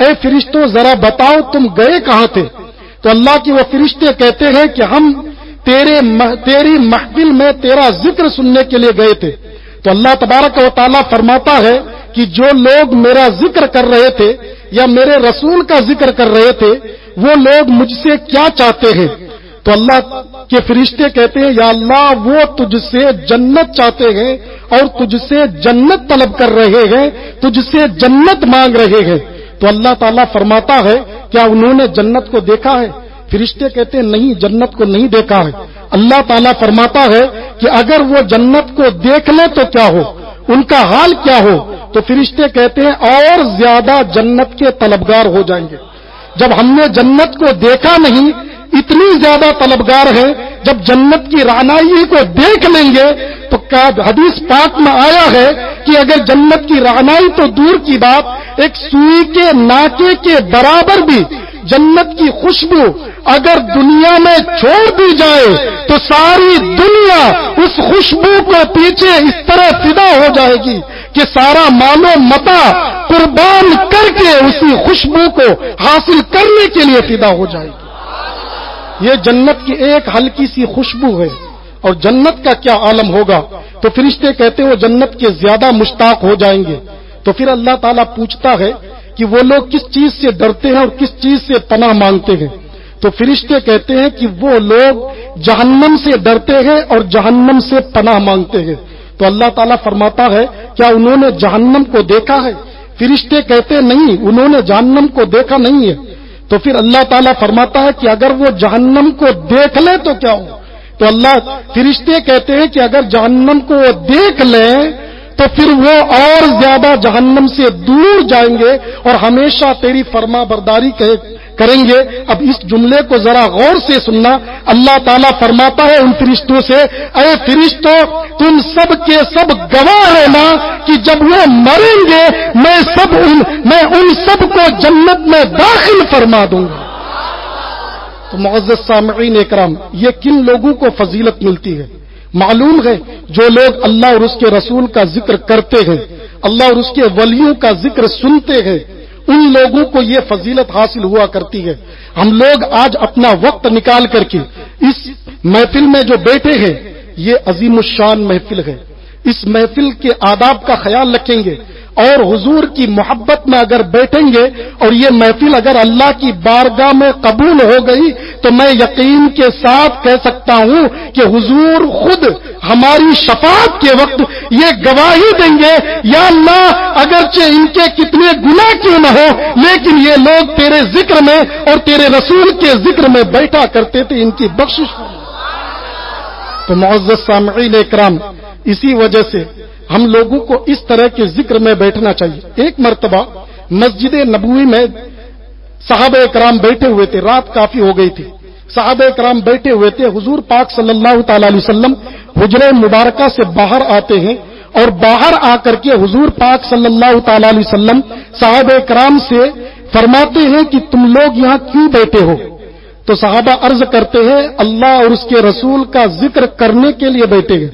اے فرشتوں ذرا بتاؤ تم گئے کہاں تھے؟ تو اللہ کی وہ فرشتے کہتے ہیں کہ ہم تیری محفل میں تیرا ذکر سننے کے لیے گئے تھے. تو اللہ تبارک و تعالیٰ فرماتا ہے کہ جو لوگ میرا ذکر کر رہے تھے یا میرے رسول کا ذکر کر رہے تھے وہ لوگ مجھ سے کیا چاہتے ہیں؟ تو اللہ کے فرشتے کہتے ہیں، یا اللہ وہ تجھ سے جنت چاہتے ہیں اور تجھ سے جنت طلب کر رہے ہیں، تجھ سے جنت مانگ رہے ہیں. تو اللہ تعالیٰ فرماتا ہے، کیا انہوں نے جنت کو دیکھا ہے؟ فرشتے کہتے ہیں نہیں، جنت کو نہیں دیکھا ہے. اللہ تعالیٰ فرماتا ہے کہ اگر وہ جنت کو دیکھ لیں تو کیا ہو، ان کا حال کیا ہو؟ تو فرشتے کہتے ہیں اور زیادہ جنت کے طلبگار ہو جائیں گے. جب ہم نے جنت کو دیکھا نہیں، اتنی زیادہ طلبگار ہیں. جب جنت کی رعنائی کو دیکھ لیں گے تو حدیث پاک میں آیا ہے کہ اگر جنت کی رعنائی تو دور کی بات، ایک سوئی کے ناکے کے برابر بھی جنت کی خوشبو اگر دنیا میں چھوڑ دی جائے تو ساری دنیا اس خوشبو کو پیچھے اس طرح فدا ہو جائے گی کہ سارا مال و متاع قربان کر کے اسی خوشبو کو حاصل کرنے کے لیے فدا ہو جائے گی. یہ جنت کی ایک ہلکی سی خوشبو ہے، اور جنت کا کیا عالم ہوگا. تو فرشتے کہتے ہیں وہ جنت کے زیادہ مشتاق ہو جائیں گے. تو پھر اللہ تعالیٰ پوچھتا ہے کہ وہ لوگ کس چیز سے ڈرتے ہیں اور کس چیز سے پناہ مانگتے ہیں. تو فرشتے کہتے ہیں کہ وہ لوگ جہنم سے ڈرتے ہیں اور جہنم سے پناہ مانگتے ہیں. تو اللہ تعالیٰ فرماتا ہے کیا انہوں نے جہنم کو دیکھا ہے؟ فرشتے کہتے ہیں نہیں، انہوں نے جہنم کو دیکھا نہیں ہے. تو پھر اللہ تعالیٰ فرماتا ہے کہ اگر وہ جہنم کو دیکھ لیں تو کیا ہو؟ تو اللہ فرشتے کہتے ہیں کہ اگر جہنم کو وہ دیکھ لیں تو پھر وہ اور زیادہ جہنم سے دور جائیں گے اور ہمیشہ تیری فرما برداری کریں گے. اب اس جملے کو ذرا غور سے سننا. اللہ تعالیٰ فرماتا ہے ان فرشتوں سے، اے فرشتوں تم سب کے سب گواہ ہیں نا کہ جب وہ مریں گے میں ان سب کو جنت میں داخل فرما دوں گا. تو معزز سامعین اکرام، یہ کن لوگوں کو فضیلت ملتی ہے؟ معلوم ہے جو لوگ اللہ اور اس کے رسول کا ذکر کرتے ہیں، اللہ اور اس کے ولیوں کا ذکر سنتے ہیں، ان لوگوں کو یہ فضیلت حاصل ہوا کرتی ہے. ہم لوگ آج اپنا وقت نکال کر کے اس محفل میں جو بیٹھے ہیں، یہ عظیم الشان محفل ہے. اس محفل کے آداب کا خیال رکھیں گے اور حضور کی محبت میں اگر بیٹھیں گے اور یہ محفل اگر اللہ کی بارگاہ میں قبول ہو گئی تو میں یقین کے ساتھ کہہ سکتا ہوں کہ حضور خود ہماری شفاعت کے وقت یہ گواہی دیں گے، یا اللہ اگرچہ ان کے کتنے گناہ کیوں نہ ہو لیکن یہ لوگ تیرے ذکر میں اور تیرے رسول کے ذکر میں بیٹھا کرتے تھے، ان کی بخشش فرما. تو معزز سامعین اکرام، اسی وجہ سے ہم لوگوں کو اس طرح کے ذکر میں بیٹھنا چاہیے. ایک مرتبہ مسجد نبوی میں صحابہ کرام بیٹھے ہوئے تھے، رات کافی ہو گئی تھی، صحابہ کرام بیٹھے ہوئے تھے. حضور پاک صلی اللہ تعالی علیہ وسلم حجرہ مبارکہ سے باہر آتے ہیں اور باہر آ کر کے حضور پاک صلی اللہ تعالی علیہ وسلم صحابہ کرام سے فرماتے ہیں کہ تم لوگ یہاں کیوں بیٹھے ہو؟ تو صحابہ عرض کرتے ہیں اللہ اور اس کے رسول کا ذکر کرنے کے لیے بیٹھے ہیں.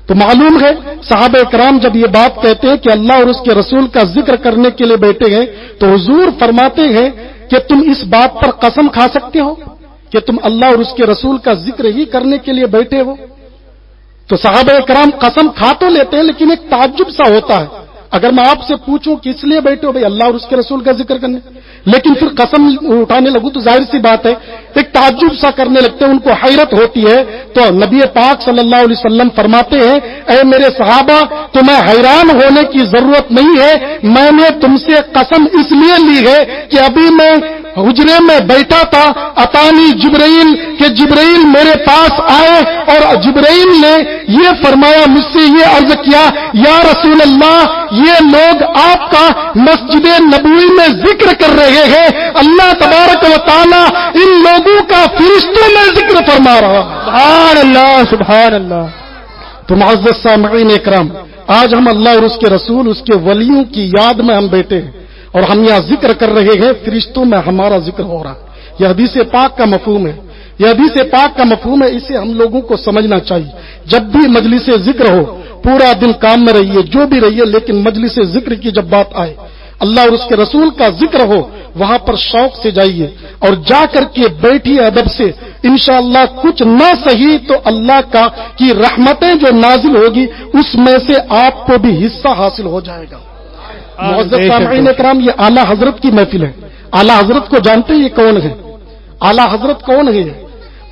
تو معلوم ہے صحابہ کرام جب یہ بات کہتے ہیں کہ اللہ اور اس کے رسول کا ذکر کرنے کے لیے بیٹھے ہیں تو حضور فرماتے ہیں کہ تم اس بات پر قسم کھا سکتے ہو کہ تم اللہ اور اس کے رسول کا ذکر ہی کرنے کے لیے بیٹھے ہو؟ تو صحابہ کرام قسم کھا تو لیتے ہیں لیکن ایک تعجب سا ہوتا ہے. اگر میں آپ سے پوچھوں کہ اس لیے بیٹھے ہو بھائی اللہ اور اس کے رسول کا ذکر کرنے، لیکن پھر قسم اٹھانے لگوں تو ظاہر سی بات ہے ایک تعجب سا کرنے لگتے ہیں، ان کو حیرت ہوتی ہے. تو نبی پاک صلی اللہ علیہ وسلم فرماتے ہیں اے میرے صحابہ تمہیں حیران ہونے کی ضرورت نہیں ہے، میں نے تم سے قسم اس لیے لی ہے کہ ابھی میں حجرے میں بیٹھا تھا، اتانی جبرائیل کہ جبرائیل میرے پاس آئے اور جبرائیل نے یہ فرمایا، مجھ سے یہ عرض کیا، یا رسول اللہ یہ لوگ آپ کا مسجد نبوی میں ذکر کر رہے ہیں، اللہ تبارک و تعالی ان لوگوں کا فرشتوں میں ذکر فرما رہا۔ سبحان اللہ سبحان اللہ۔ تو معزز سامعین اکرام، آج ہم اللہ اور اس کے رسول، اس کے ولیوں کی یاد میں ہم بیٹھے ہیں اور ہم یہاں ذکر کر رہے ہیں، فرشتوں میں ہمارا ذکر ہو رہا ہے۔ یہ حدیث پاک کا مفہوم ہے، یہ حدیث پاک کا مفہوم ہے، اسے ہم لوگوں کو سمجھنا چاہیے۔ جب بھی مجلس ذکر ہو، پورا دن کام میں رہیے، جو بھی رہیے، لیکن مجلس ذکر کی جب بات آئے، اللہ اور اس کے رسول کا ذکر ہو، وہاں پر شوق سے جائیے اور جا کر کے بیٹھیے ادب سے۔ انشاءاللہ کچھ نہ صحیح تو اللہ کا کی رحمتیں جو نازل ہوگی اس میں سے آپ کو بھی حصہ حاصل ہو جائے گا۔ معزز سامعین اکرام، یہ اعلیٰ حضرت کی محفل ہے۔ اعلیٰ حضرت کو جانتے ہیں یہ کون ہے؟ اعلیٰ حضرت کون ہے؟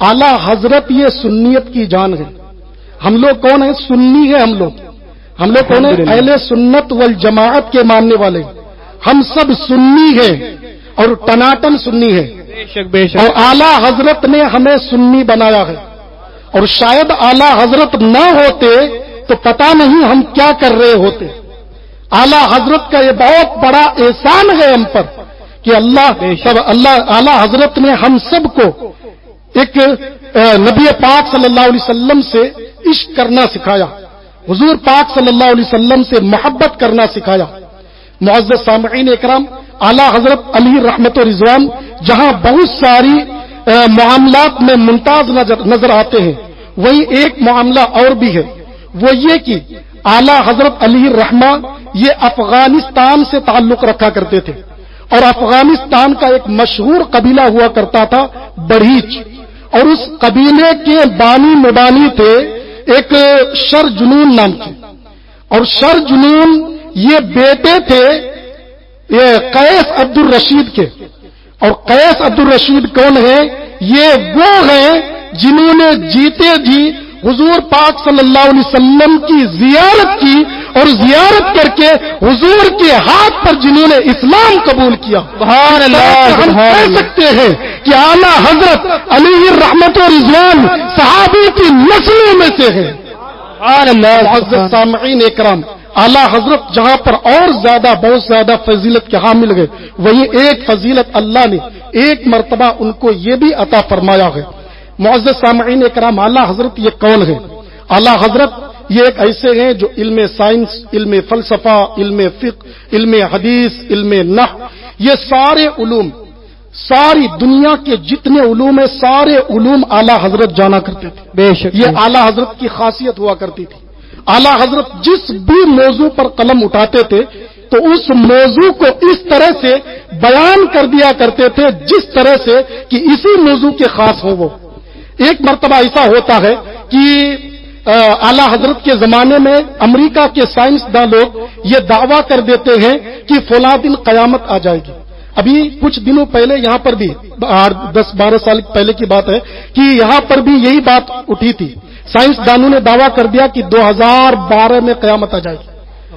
اعلیٰ حضرت یہ سنیت کی جان ہے۔ ہم لوگ کون ہیں؟ سنی ہے ہم لوگ کون ہیں؟ اہل سنت والجماعت کے ماننے والے، ہم سب سنی ہیں اور ٹناٹن سنی ہے، اور اعلیٰ حضرت نے ہمیں سنی بنایا ہے، اور شاید اعلیٰ حضرت نہ ہوتے تو پتہ نہیں ہم کیا کر رہے ہوتے۔ اعلیٰ حضرت کا یہ بہت بڑا احسان ہے ہم پر کہ اللہ اعلیٰ حضرت نے ہم سب کو ایک نبی پاک صلی اللہ علیہ وسلم سے عشق کرنا سکھایا، حضور پاک صلی اللہ علیہ وسلم سے محبت کرنا سکھایا۔ معزز سامعین اکرام، اعلیٰ حضرت علی رحمت و رضوان جہاں بہت ساری معاملات میں ممتاز نظر آتے ہیں، وہی ایک معاملہ اور بھی ہے، وہ یہ کہ اعلیٰ حضرت علی رحمہ یہ افغانستان سے تعلق رکھا کرتے تھے، اور افغانستان کا ایک مشہور قبیلہ ہوا کرتا تھا بڑھیچ، اور اس قبیلے کے بانی مبانی تھے ایک شر جنون نام کے، اور شر جنون یہ بیٹے تھے یہ قیس عبد الرشید کے، اور قیس عبد الرشید کون ہے؟ یہ وہ ہیں جنہوں نے جیتے جی حضور پاک صلی اللہ علیہ وسلم کی زیارت کی، اور زیارت کر کے حضور کے ہاتھ پر جنہوں نے اسلام قبول کیا۔ سبحان اللہ۔ ہم کہہ سکتے ہیں کہ اعلیٰ حضرت علی رحمت و رضوان صحابی کی نسلوں میں سے ہیں۔ سبحان اللہ۔ معزز سامعین اکرام، اعلیٰ حضرت جہاں پر اور زیادہ بہت زیادہ فضیلت کے حامل گئے، وہیں ایک فضیلت اللہ نے ایک مرتبہ ان کو یہ بھی عطا فرمایا ہے۔ معزز سامعین اکرام، اعلیٰ حضرت یہ کون ہے؟ اعلیٰ حضرت یہ ایک ایسے ہیں جو علم سائنس، علم فلسفہ، علم فقہ، علم حدیث، علم نحو، یہ سارے علوم، ساری دنیا کے جتنے علوم ہیں سارے علوم اعلیٰ حضرت جانا کرتے تھے۔ بے شک یہ اعلیٰ حضرت کی خاصیت ہوا کرتی تھی۔ اعلیٰ حضرت جس بھی موضوع پر قلم اٹھاتے تھے تو اس موضوع کو اس طرح سے بیان کر دیا کرتے تھے جس طرح سے کہ اسی موضوع کے خاص ہوں وہ۔ ایک مرتبہ ایسا ہوتا ہے کہ اعلیٰ حضرت کے زمانے میں امریکہ کے سائنسداں لوگ یہ دعویٰ کر دیتے ہیں کہ فلاں دن قیامت آ جائے گی۔ ابھی کچھ دنوں پہلے یہاں پر بھی 10-12 سال پہلے کی بات ہے کہ یہاں پر بھی یہی بات اٹھی تھی، سائنسدانوں نے دعویٰ کر دیا کہ 2012 میں قیامت آ جائے گی۔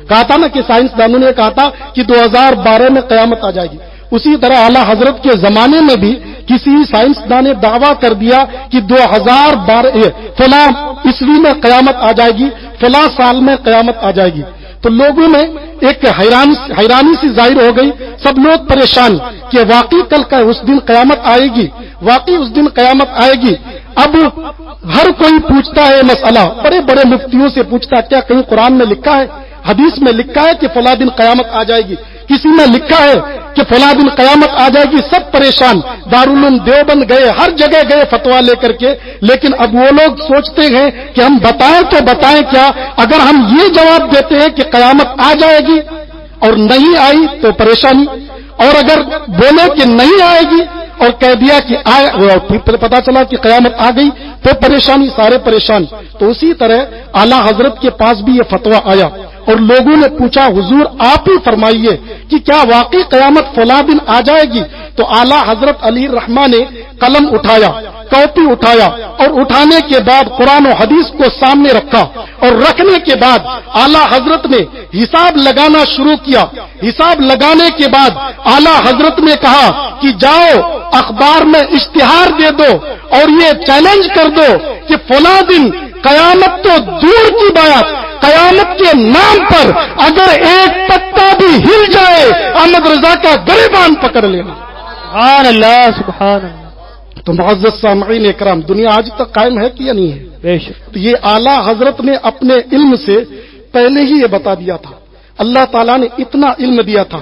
کہا تھا نا کہ سائنسدانوں نے کہا تھا کہ 2012 میں قیامت آ جائے گی۔ اسی طرح اعلیٰ حضرت کے زمانے میں بھی کسی سائنسدان نے دعویٰ کر دیا کہ 2012 فلاں عیسوی میں قیامت آ جائے گی، فلاں سال میں قیامت آ جائے گی۔ تو لوگوں میں ایک حیرانی سی ظاہر ہو گئی، سب لوگ پریشان کہ واقعی کل کا اس دن قیامت آئے گی، واقعی اس دن قیامت آئے گی۔ اب ہر کوئی پوچھتا ہے مسئلہ، بڑے بڑے مفتیوں سے پوچھتا کیا کہیں قرآن میں لکھا ہے، حدیث میں لکھا ہے کہ فلاں دن قیامت آ جائے گی، کسی نے لکھا ہے کہ فلاں دن قیامت آ جائے گی۔ سب پریشان، دارالعلوم دیوبند گئے، ہر جگہ گئے فتویٰ لے کر کے، لیکن اب وہ لوگ سوچتے ہیں کہ ہم بتائیں تو بتائیں کیا؟ اگر ہم یہ جواب دیتے ہیں کہ قیامت آ جائے گی اور نہیں آئی تو پریشانی، اور اگر بولے کہ نہیں آئے گی اور کہہ دیا کہ پھر پتا چلا کہ قیامت آ گئی تو پریشانی، سارے پریشان۔ تو اسی طرح اعلیٰ حضرت کے پاس بھی یہ فتویٰ آیا اور لوگوں نے پوچھا حضور آپ ہی فرمائیے کہ کیا واقعی قیامت فلاں دن آ جائے گی؟ تو اعلیٰ حضرت علی رحمہ نے قلم اٹھایا، کاپی اٹھایا، اور اٹھانے کے بعد قرآن و حدیث کو سامنے رکھا اور رکھنے کے بعد اعلی حضرت نے حساب لگانا شروع کیا. حساب لگانے کے بعد اعلی حضرت نے کہا کہ جاؤ اخبار میں اشتہار دے دو اور یہ چیلنج کر دو کہ فلاں دن قیامت تو دور کی بات، قیامت کے نام پر اگر ایک پتا بھی ہل جائے احمد رضا کا گریبان پکڑ لینا. سبحان اللہ سبحان اللہ. تو معزز سامعین اکرام، دنیا آج تک قائم ہے کہ یا نہیں ہے؟ بے شک. تو یہ اعلیٰ حضرت نے اپنے علم سے پہلے ہی یہ بتا دیا تھا. اللہ تعالیٰ نے اتنا علم دیا تھا.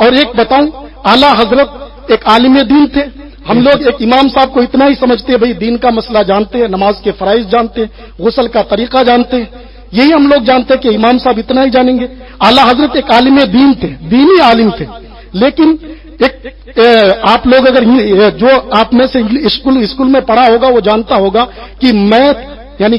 اور ایک بتاؤں، اعلیٰ حضرت ایک عالم دین تھے. ہم لوگ ایک امام صاحب کو اتنا ہی سمجھتے ہیں بھئی دین کا مسئلہ جانتے ہیں، نماز کے فرائض جانتے ہیں، غسل کا طریقہ جانتے ہیں، یہی ہم لوگ جانتے ہیں کہ امام صاحب اتنا ہی جانیں گے. اعلیٰ حضرت ایک عالم دین تھے، دینی عالم تھے. لیکن ایک آپ لوگ اگر جو آپ میں سے اسکول میں پڑھا ہوگا وہ جانتا ہوگا کہ میتھ یعنی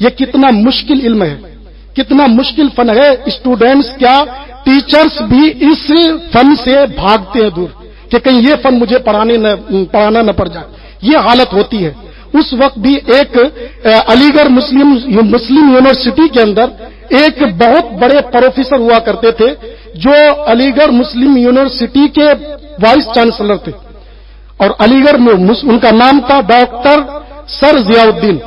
یہ کتنا مشکل علم ہے، کتنا مشکل فن ہے. اسٹوڈینٹس کیا ٹیچرز بھی اس فن سے بھاگتے ہیں دور کہ کہیں یہ فن مجھے پڑھانا نہ پڑ جائے. یہ حالت ہوتی ہے. اس وقت بھی ایک علی گڑھ مسلم یونیورسٹی کے اندر ایک بہت بڑے پروفیسر ہوا کرتے تھے جو علی گڑھ مسلم یونیورسٹی کے وائس چانسلر تھے. اور علی گڑھ میں ان کا نام تھا ڈاکٹر سر ضیاء الدین.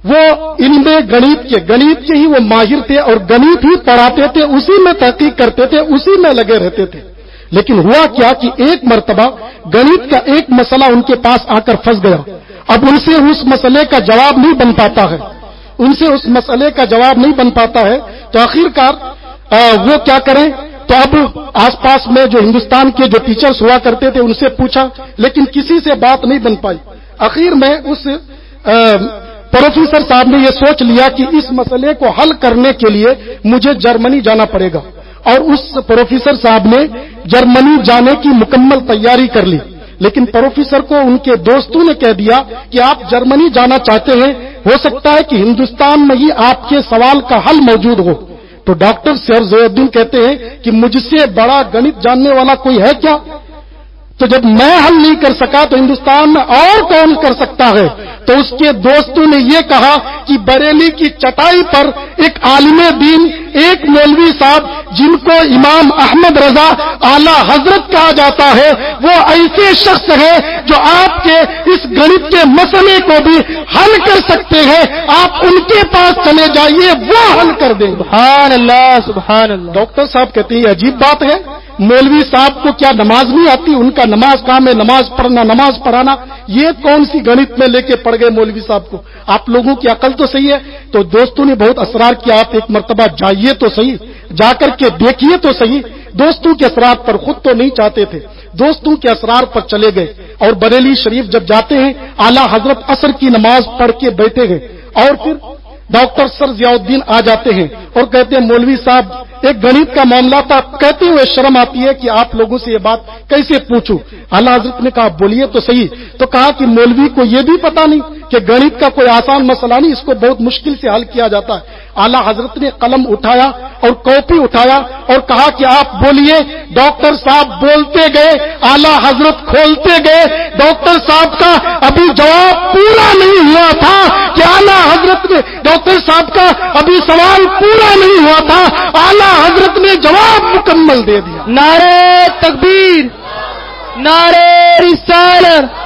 وہ ان میں گنیت کے ہی وہ ماہر تھے اور گنیت ہی پڑھاتے تھے، اسی میں تحقیق کرتے تھے، اسی میں لگے رہتے تھے. لیکن ہوا کیا کہ ایک مرتبہ گنیت کا ایک مسئلہ ان کے پاس آ کر پھنس گیا. اب ان سے اس مسئلے کا جواب نہیں بن پاتا ہے، تو آخرکار وہ کیا کریں. تو اب آس پاس میں جو ہندوستان کے جو ٹیچرز ہوا کرتے تھے ان سے پوچھا، لیکن کسی سے بات نہیں بن پائی. آخر میں اس پروفیسر صاحب نے یہ سوچ لیا کہ اس مسئلے کو حل کرنے کے لیے مجھے جرمنی جانا پڑے گا. اور اس پروفیسر صاحب نے جرمنی جانے کی مکمل تیاری کر لی. لیکن پروفیسر کو ان کے دوستوں نے کہہ دیا کہ آپ جرمنی جانا چاہتے ہیں، ہو سکتا ہے کہ ہندوستان میں ہی آپ کے سوال کا حل موجود ہو. تو ڈاکٹر سر ضیاء الدین کہتے ہیں کہ مجھ سے بڑا گنت جاننے والا کوئی ہے کیا؟ تو جب میں حل نہیں کر سکا تو ہندوستان میں اور کون کر سکتا ہے؟ تو اس کے دوستوں نے یہ کہا کہ بریلی کی چٹائی پر ایک عالم دین، ایک مولوی صاحب جن کو امام احمد رضا اعلی حضرت کہا جاتا ہے، وہ ایسے شخص ہے جو آپ کے اس گنت کے مسئلے کو بھی حل کر سکتے ہیں. آپ ان کے پاس چلے جائیے، وہ حل کر دیں. سبحان اللہ سبحان اللہ. ڈاکٹر صاحب کہتے ہیں عجیب بات ہے، مولوی صاحب کو کیا نماز نہیں آتی؟ ان کا نماز کام ہے نماز پڑھنا، نماز پڑھانا. یہ کون سی گنت میں لے کے پڑ گئے مولوی صاحب کو؟ آپ لوگوں کی عقل تو صحیح ہے. تو دوستوں نے بہت اصرار کیا، آپ ایک مرتبہ جائیے تو صحیح، جا کر کے دیکھیے تو صحیح. دوستوں کے اثرات پر، خود تو نہیں چاہتے تھے، دوستوں کے اثرار پر چلے گئے. اور بریلی شریف جب جاتے ہیں، اعلیٰ حضرت عصر کی نماز پڑھ کے بیٹھے گئے اور پھر ڈاکٹر سر ضیاء الدین آ جاتے ہیں اور کہتے ہیں مولوی صاحب ایک گنت کا معاملہ تھا. کہتے ہوئے شرم آتی ہے کہ آپ لوگوں سے یہ بات کیسے پوچھوں. اعلیٰ حضرت نے کہا بولیے تو صحیح. تو کہا کہ مولوی کو یہ بھی پتا نہیں کہ گنت کا کوئی آسان مسئلہ نہیں، اس کو بہت مشکل سے حل کیا جاتا ہے. اعلیٰ حضرت نے قلم اٹھایا اور کاپی اٹھایا اور کہا کہ آپ بولیے. ڈاکٹر صاحب بولتے گئے، اعلیٰ حضرت کھولتے گئے. ڈاکٹر صاحب کا ابھی جواب پورا نہیں ہوا تھا کہ اعلیٰ حضرت نے، ڈاکٹر صاحب کا ابھی سوال پورا نہیں ہوا تھا، اعلیٰ حضرت نے جواب مکمل دے دیا. نعرہ تکبیر، نعرہ رسالت،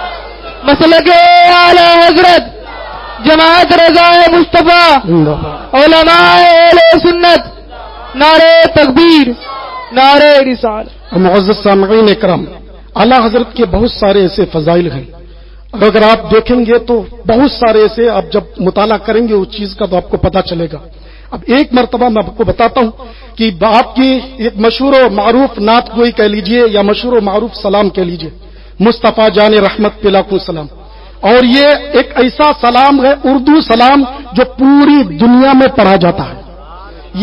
مسلک اعلی حضرت جماعت رضا مصطفیٰ، علماء اہل سنت، نعرہ تکبیر، نعرہ رسالت. معزز سامعین اکرام، اعلیٰ حضرت کے بہت سارے ایسے فضائل ہیں، اگر آپ دیکھیں گے تو بہت سارے ایسے، آپ جب مطالعہ کریں گے اس چیز کا تو آپ کو پتہ چلے گا. اب ایک مرتبہ میں آپ کو بتاتا ہوں کہ آپ کی ایک مشہور و معروف نعت گوئی کہہ لیجئے یا مشہور و معروف سلام کہہ لیجئے، مصطفیٰ جان رحمت پہ لاکھوں سلام. اور یہ ایک ایسا سلام ہے، اردو سلام، جو پوری دنیا میں پڑھا جاتا ہے.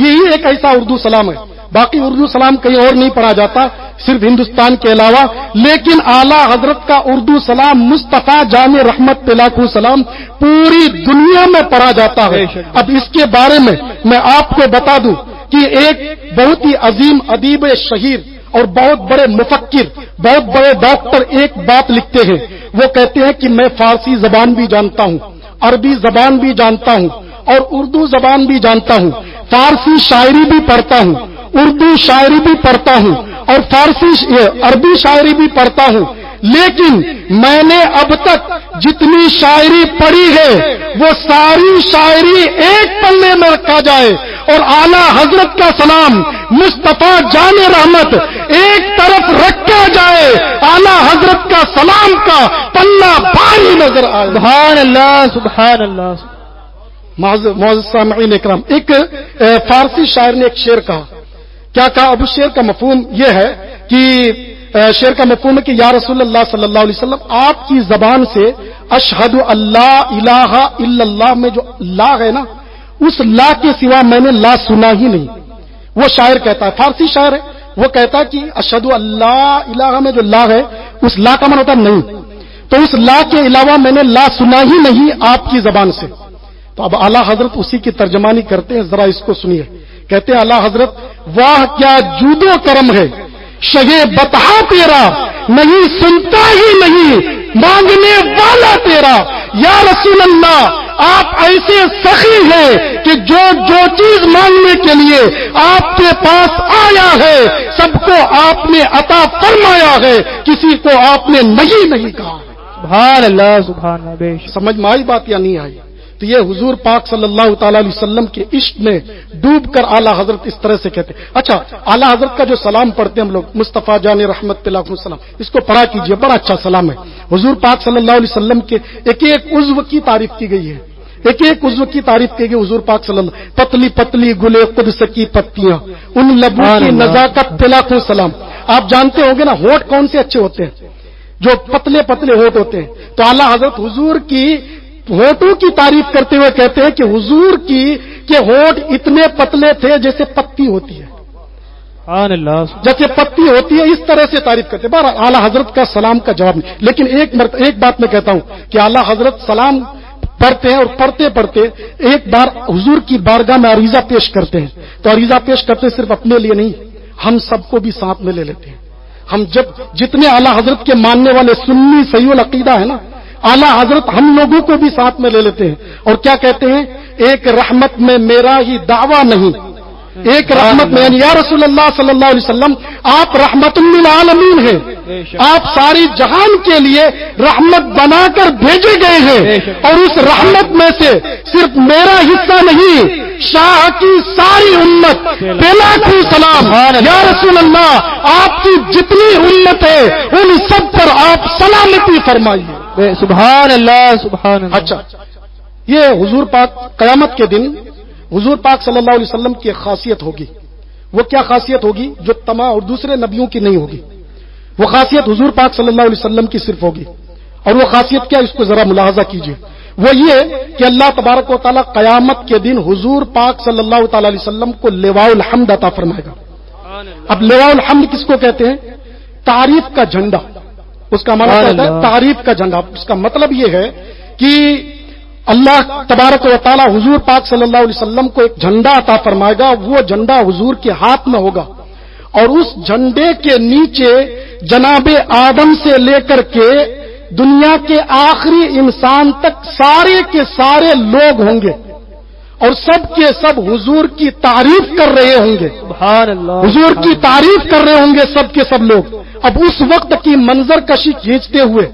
یہی ایک ایسا اردو سلام ہے. باقی اردو سلام کہیں اور نہیں پڑھا جاتا صرف ہندوستان کے علاوہ، لیکن اعلیٰ حضرت کا اردو سلام مصطفیٰ جان رحمت پہ لاکھوں سلام پوری دنیا میں پڑھا جاتا ہے. اب اس کے بارے میں آپ کو بتا دوں کہ ایک بہت ہی عظیم ادیب شہیر اور بہت بڑے مفکر، بہت بڑے ڈاکٹر ایک بات لکھتے ہیں. وہ کہتے ہیں کہ میں فارسی زبان بھی جانتا ہوں، عربی زبان بھی جانتا ہوں اور اردو زبان بھی جانتا ہوں، فارسی شاعری بھی پڑھتا ہوں، اردو شاعری بھی پڑھتا ہوں اور عربی شاعری بھی پڑھتا ہوں، لیکن میں نے اب تک جتنی شاعری پڑھی ہے وہ ساری شاعری ایک پلے میں رکھا جائے اور اعلیٰ حضرت کا سلام مصطفیٰ جان رحمت ایک طرف رکھا جائے، اعلیٰ حضرت کا سلام کا پلہ بھاری نظر آئے۔ سبحان اللہ سبحان اللہ۔ معزز سامعین اکرام، ایک فارسی شاعر نے ایک شعر کہا، کیا کہا؟ اب اس شعر کا مفہوم یہ ہے کہ شعر کا مفہوم ہے کہ یا رسول اللہ صلی اللہ علیہ وسلم، آپ کی زبان سے اشہد اللہ الہ الا اللہ میں جو لا ہے نا، اس لا کے سوا میں نے لا سنا ہی نہیں۔ وہ شاعر کہتا ہے، فارسی شاعر ہے، وہ کہتا ہے کہ اشہد اللہ الہ میں جو لا ہے، اس لا کا معنی ہوتا ہے نہیں، تو اس لا کے علاوہ میں نے لا سنا ہی نہیں آپ کی زبان سے۔ تو اب اعلیٰ حضرت اسی کی ترجمانی کرتے ہیں، ذرا اس کو سنیے۔ کہتے ہیں اعلیٰ حضرت، واہ کیا جود و کرم ہے شگے بتہا تیرا، نہیں سنتا ہی نہیں مانگنے والا تیرا۔ یا رسول اللہ، آپ ایسے سخی ہیں کہ جو چیز مانگنے کے لیے آپ کے پاس آیا ہے سب کو آپ نے عطا فرمایا ہے، کسی کو آپ نے نہیں کہا۔ سبحان اللہ سبحان اللہ۔ بے شک سمجھ میں آئی بات یا نہیں آئی؟ تو یہ حضور پاک صلی اللہ تعالی علیہ وسلم کے عشق میں ڈوب کر اعلیٰ حضرت اس طرح سے کہتے ہیں۔ اچھا، اعلیٰ حضرت کا جو سلام پڑھتے ہیں ہم لوگ، مصطفیٰ جان رحمت پہ لاکھوں سلام، اس کو پڑھا کیجئے، بڑا اچھا سلام ہے۔ حضور پاک صلی اللہ علیہ وسلم کے ایک عضو کی تعریف کی گئی ہے، ایک عضو کی تعریف کی گئی حضور پاک صلی اللہ علیہ وسلم۔ پتلی پتلی گلے قدس کی پتیاں، ان لبوں کی نزاکت پہ لاکھوں سلام۔ آپ جانتے ہوں گے نا، ہونٹ کون سے اچھے ہوتے ہیں؟ جو پتلے پتلے ہونٹ ہوتے ہیں۔ تو اعلیٰ حضرت حضور کی ہونٹوں کی تعریف کرتے ہوئے کہتے ہیں کہ حضور کے ہونٹ اتنے پتلے تھے جیسے پتی ہوتی ہے، سبحان اللہ۔ جیسے پتی ہوتی ہے، اس طرح سے تعریف کرتے ہیں۔ بہرحال اعلیٰ حضرت کا سلام کا جواب نہیں، لیکن ایک بات میں کہتا ہوں کہ اعلیٰ حضرت سلام پڑھتے ہیں اور پڑھتے ایک بار حضور کی بارگاہ میں عریضہ پیش کرتے ہیں، تو عریضہ پیش کرتے صرف اپنے لیے نہیں، ہم سب کو بھی ساتھ میں لے لیتے ہیں۔ ہم جتنے اعلیٰ حضرت کے ماننے والے سنی صحیح العقیدہ ہے نا، اعلیٰ حضرت ہم لوگوں کو بھی ساتھ میں لے لیتے ہیں اور کیا کہتے ہیں؟ ایک رحمت میں میرا ہی دعویٰ نہیں، ایک رحمت میں، یعنی یا رسول اللہ صلی اللہ علیہ وسلم، آپ رحمت للعالمین ہیں، آپ ساری جہان کے لیے رحمت بنا کر بھیجے گئے ہیں، اور اس رحمت میں سے صرف میرا حصہ نہیں، شاہ کی ساری امت بے لاکھوں سلام۔ یا رسول اللہ، آپ کی جتنی امت ہے ان سب پر آپ سلامتی فرمائیے۔ سبحان اللہ سبحان اللہ۔ اچھا، یہ حضور پاک قیامت کے دن حضور پاک صلی اللہ علیہ وسلم کی خاصیت ہوگی۔ وہ کیا خاصیت ہوگی جو تمام اور دوسرے نبیوں کی نہیں ہوگی؟ وہ خاصیت حضور پاک صلی اللہ علیہ وسلم کی صرف ہوگی، اور وہ خاصیت کیا؟ اس کو ذرا ملاحظہ کیجئے۔ وہ یہ کہ اللہ تبارک و تعالیٰ قیامت کے دن حضور پاک صلی اللہ تعالی علیہ وسلم کو لواء الحمد عطا فرمائے گا۔ اب لواء الحمد کس کو کہتے ہیں؟ تعریف کا جھنڈا، اس کا معنی کہتا ہے تعریف کا جھنڈا۔ اس کا مطلب یہ ہے کہ اللہ تبارک و تعالیٰ حضور پاک صلی اللہ علیہ وسلم کو ایک جھنڈا عطا فرمائے گا، وہ جھنڈا حضور کے ہاتھ میں ہوگا، اور اس جھنڈے کے نیچے جناب آدم سے لے کر کے دنیا کے آخری انسان تک سارے کے سارے لوگ ہوں گے، اور سب کے سب حضور کی تعریف کر رہے ہوں گے، سبحان اللہ، حضور کی تعریف کر رہے ہوں گے سب کے سب لوگ۔ اب اس وقت کی منظر کشی کھینچتے ہوئے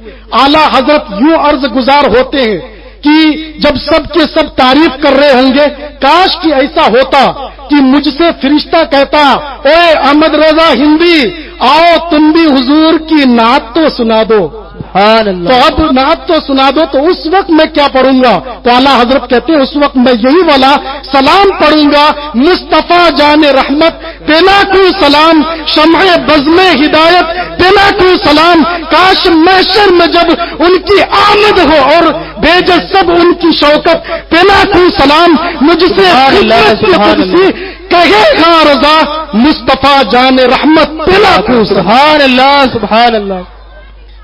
اعلیٰ حضرت یوں عرض گزار ہوتے ہیں کہ جب سب کے سب تعریف کر رہے ہوں گے، کاش کہ ایسا ہوتا کہ مجھ سے فرشتہ کہتا، اے احمد رضا ہندی، آؤ تم بھی حضور کی نعت تو سنا دو۔ سبحان اللہ۔ تو اب نعت تو سنا دو، تو اس وقت میں کیا پڑھوں گا؟ تو اعلیٰ حضرت کہتے ہیں اس وقت میں یہی والا سلام پڑھوں گا، مصطفیٰ جان رحمت تینا کو سلام، شمع بزم ہدایت تینا کو سلام۔ کاش محشر میں جب ان کی آمد ہو اور بھیجے سب ان کی شوکت تینا کو سلام، مجھ سے کہے گا رضا مصطفیٰ جان رحمت تینا کو سلام۔ سبحان اللہ سبحان اللہ۔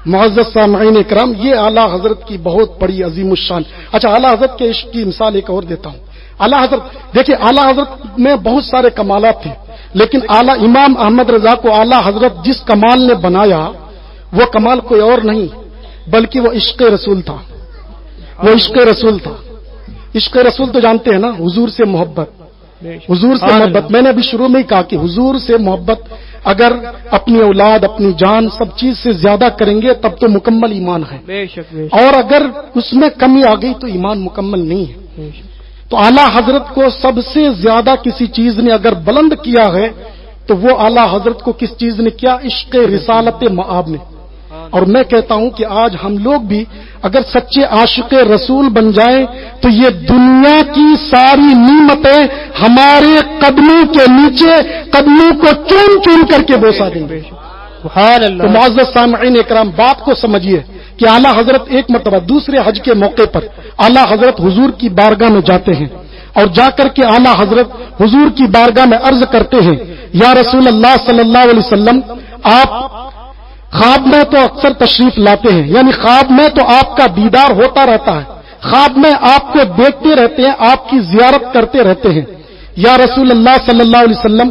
معزز سامعین اکرام، یہ اعلیٰ حضرت کی بہت بڑی عظیم الشان۔ اچھا، اعلیٰ حضرت کے عشق کی مثال ایک اور دیتا ہوں۔ اعلیٰ حضرت دیکھیے، اعلیٰ حضرت میں بہت سارے کمالات تھے، لیکن اعلیٰ امام احمد رضا کو اعلیٰ حضرت جس کمال نے بنایا وہ کمال کوئی اور نہیں بلکہ وہ عشق رسول تھا، وہ عشق رسول تھا۔ عشق رسول تو جانتے ہیں نا، حضور سے محبت، حضور سے محبت. میں نے ابھی شروع میں ہی کہا کہ حضور سے محبت اگر اپنی اولاد، اپنی جان، سب چیز سے زیادہ کریں گے تب تو مکمل ایمان ہے، اور اگر اس میں کمی آ گئی تو ایمان مکمل نہیں ہے. تو اعلیٰ حضرت کو سب سے زیادہ کسی چیز نے اگر بلند کیا ہے تو وہ اعلیٰ حضرت کو کس چیز نے کیا؟ عشق رسالت مآب نے. اور میں کہتا ہوں کہ آج ہم لوگ بھی اگر سچے عاشق رسول بن جائیں تو یہ دنیا کی ساری نعمتیں ہمارے قدموں کے نیچے، قدموں کو چون چون کر کے بوسا دیں گے. تو معزز سامعین اکرام، بات کو سمجھیے کہ اعلیٰ حضرت ایک مرتبہ دوسرے حج کے موقع پر اعلیٰ حضرت حضور کی بارگاہ میں جاتے ہیں، اور جا کر کے اعلیٰ حضرت حضور کی بارگاہ میں عرض کرتے ہیں، یا رسول اللہ صلی اللہ علیہ وسلم، آپ خواب میں تو اکثر تشریف لاتے ہیں، یعنی خواب میں تو آپ کا دیدار ہوتا رہتا ہے، خواب میں آپ کو دیکھتے رہتے ہیں، آپ کی زیارت کرتے رہتے ہیں. یا رسول اللہ صلی اللہ علیہ وسلم،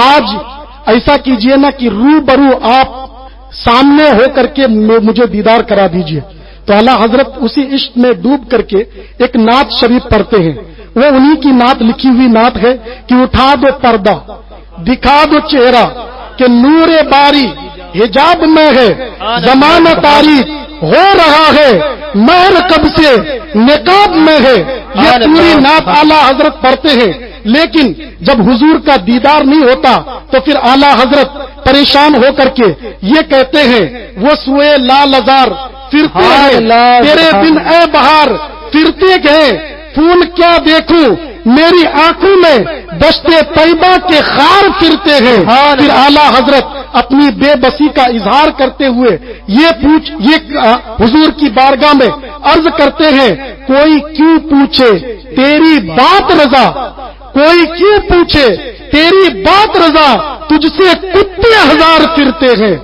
آج ایسا کیجئے نا کہ روبرو آپ سامنے ہو کر کے مجھے دیدار کرا دیجئے. تو اعلیٰ حضرت اسی عشق میں ڈوب کر کے ایک نعت شریف پڑھتے ہیں. وہ انہی کی نعت لکھی ہوئی نعت ہے کہ اٹھا دو پردہ، دکھا دو چہرہ، کہ نور باری حجاب میں ہے، زمانہ تاریخ ہو رہا ہے، مہر کب سے نقاب میں ہے. یہ پوری نعت اعلیٰ حضرت پڑھتے ہیں، لیکن جب حضور کا دیدار نہیں ہوتا تو پھر اعلیٰ حضرت پریشان ہو کر کے یہ کہتے ہیں، وہ سوئے لال ازار پھرتے ہیں تیرے بن اے بہار، پھرتے گئے پھول کیا دیکھوں میری آنکھوں میں، دشتے طیبہ کے خار پھرتے ہیں. پھر اعلیٰ حضرت اپنی بے بسی کا اظہار کرتے ہوئے یہ حضور کی بارگاہ میں عرض کرتے ہیں، کوئی کیوں پوچھے تیری بات رضا، کوئی کیوں پوچھے تیری بات رضا، تجھ سے کتے ہزار پھرتے ہیں.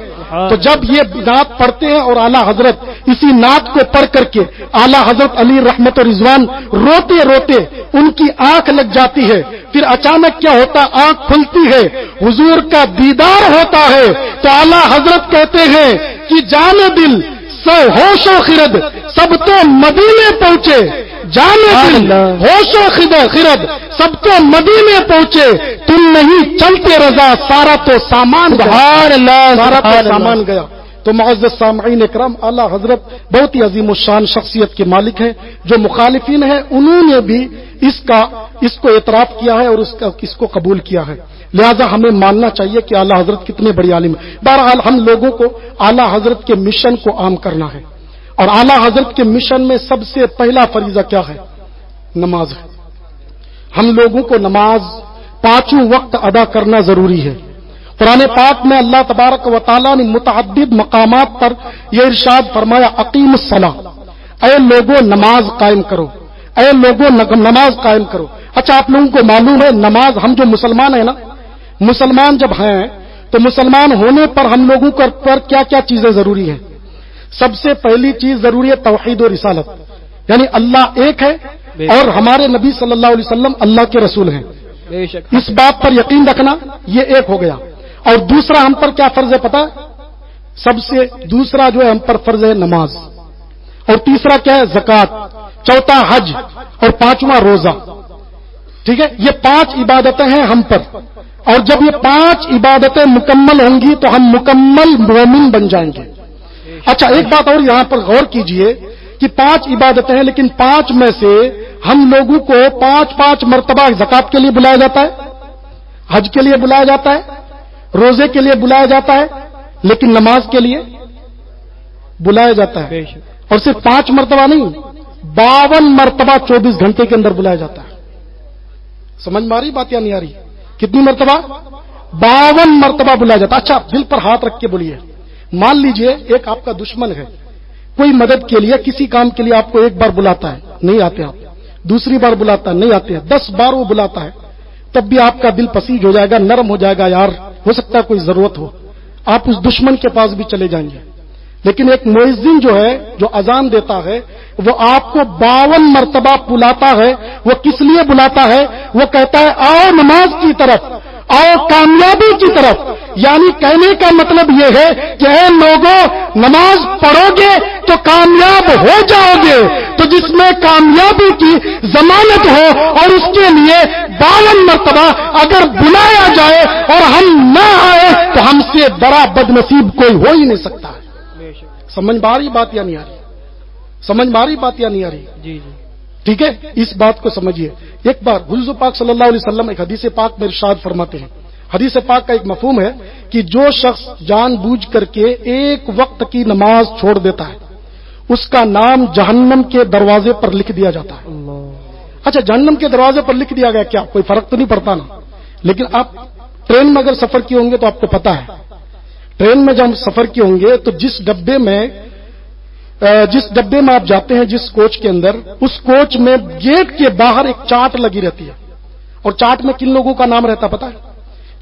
تو جب یہ نعت پڑھتے ہیں اور اعلیٰ حضرت اسی نعت کو پڑھ کر کے اعلیٰ حضرت علی رحمت و رضوان روتے روتے ان کی آنکھ لگ جاتی ہے. پھر اچانک کیا ہوتا، آنکھ کھلتی ہے، حضور کا دیدار ہوتا ہے. تو اعلیٰ حضرت کہتے ہیں کہ جان دل سو ہوش و خرد سب تو مدینے پہنچے، جان دل ہوش و خرد سب تو مدینے پہنچے، تم نہیں چلتے رضا سارا تو سامان سارا تو سامان گیا. تو معزز سامعین اکرام، اعلیٰ حضرت بہت ہی عظیم الشان شخصیت کے مالک ہیں. جو مخالفین ہیں انہوں نے بھی اس کو اعتراف کیا ہے اور اس کو قبول کیا ہے. لہذا ہمیں ماننا چاہیے کہ اعلیٰ حضرت کتنے بڑی عالم ہیں. بہرحال ہم لوگوں کو اعلیٰ حضرت کے مشن کو عام کرنا ہے، اور اعلیٰ حضرت کے مشن میں سب سے پہلا فریضہ کیا ہے؟ نماز ہے. ہم لوگوں کو نماز پانچوں وقت ادا کرنا ضروری ہے. قرآن پاک میں اللہ تبارک و تعالیٰ نے متعدد مقامات پر یہ ارشاد فرمایا، اقیم الصلاۃ، اے لوگوں نماز قائم کرو، اے لوگوں نماز قائم کرو. اچھا، آپ لوگوں کو معلوم ہے نماز، ہم جو مسلمان ہیں نا، مسلمان جب ہیں تو مسلمان ہونے پر ہم لوگوں پر کیا کیا چیزیں ضروری ہیں؟ سب سے پہلی چیز ضروری ہے توحید و رسالت، یعنی اللہ ایک ہے اور ہمارے نبی صلی اللہ علیہ وسلم اللہ کے رسول ہیں. اس بات پر یقین رکھنا، یہ ایک ہو گیا. اور دوسرا ہم پر کیا فرض ہے پتہ؟ سب سے دوسرا جو ہے ہم پر فرض ہے نماز، اور تیسرا کیا ہے؟ زکوٰۃ، چوتھا حج، اور پانچواں روزہ. ٹھیک ہے، یہ 5 عبادتیں ہیں ہم پر، اور جب یہ 5 عبادتیں مکمل ہوں گی تو ہم مکمل مومن بن جائیں گے. اچھا، ایک بات اور یہاں پر غور کیجئے کہ 5 عبادتیں ہیں، لیکن 5 میں سے ہم لوگوں کو 5 مرتبہ زکوٰۃ کے لیے بلایا جاتا ہے، حج کے لیے بلایا جاتا ہے، روزے کے لیے بلایا جاتا ہے، لیکن نماز کے لیے بلایا جاتا ہے. اور صرف 5 مرتبہ نہیں، 52 مرتبہ 24 گھنٹے کے اندر بلایا جاتا ہے. سمجھ میں آ رہی بات یا نہیں آ رہی؟ کتنی مرتبہ؟ 52 مرتبہ بلایا جاتا ہے. اچھا، دل پر ہاتھ رکھ کے بولیے، مان لیجئے ایک آپ کا دشمن ہے، کوئی مدد کے لیے کسی کام کے لیے آپ کو ایک بار بلاتا ہے، نہیں آتے آپ، دوسری بار بلاتا ہے، نہیں آتے ہیں، 10 بار وہ بلاتا ہے، تب بھی آپ کا دل پسیج ہو جائے گا، نرم ہو جائے گا، یار ہو سکتا ہے کوئی ضرورت ہو، آپ اس دشمن کے پاس بھی چلے جائیں گے. لیکن ایک مؤذن جو ہے، جو اذان دیتا ہے، وہ آپ کو 52 مرتبہ بلاتا ہے. وہ کس لیے بلاتا ہے؟ وہ کہتا ہے آؤ نماز کی طرف، آؤ کامیابی کی طرف. یعنی کہنے کا مطلب یہ ہے کہ اے لوگوں، نماز پڑھو گے تو کامیاب ہو جاؤ گے. تو تو جس میں کامیابی کی ضمانت ہو اور اس کے لیے 52 مرتبہ اگر بلایا جائے اور ہم نہ آئے تو ہم سے بڑا بد نصیب کوئی ہو ہی نہیں سکتا ہے. سمجھ میں آ رہی بات یا نہیں آ رہی؟ سمجھ میں آ رہی بات یا نہیں آ رہی؟ جی ٹھیک ہے، اس بات کو سمجھیے. ایک بار حضور پاک صلی اللہ علیہ وسلم ایک حدیث پاک میں ارشاد فرماتے ہیں. حدیث پاک کا ایک مفہوم ہے کہ جو شخص جان بوجھ کر کے ایک وقت کی نماز چھوڑ دیتا ہے اس کا نام جہنم کے دروازے پر لکھ دیا جاتا ہے. اچھا، جہنم کے دروازے پر لکھ دیا گیا، کیا کوئی فرق تو نہیں پڑتا نا؟ لیکن آپ ٹرین میں اگر سفر کیے ہوں گے تو آپ کو پتا ہے، ٹرین میں جب سفر کیے ہوں گے تو جس ڈبے میں آپ جاتے ہیں، جس کوچ کے اندر، اس کوچ میں گیٹ کے باہر ایک چارٹ لگی رہتی ہے. اور چارٹ میں کن لوگوں کا نام رہتا پتا ہے؟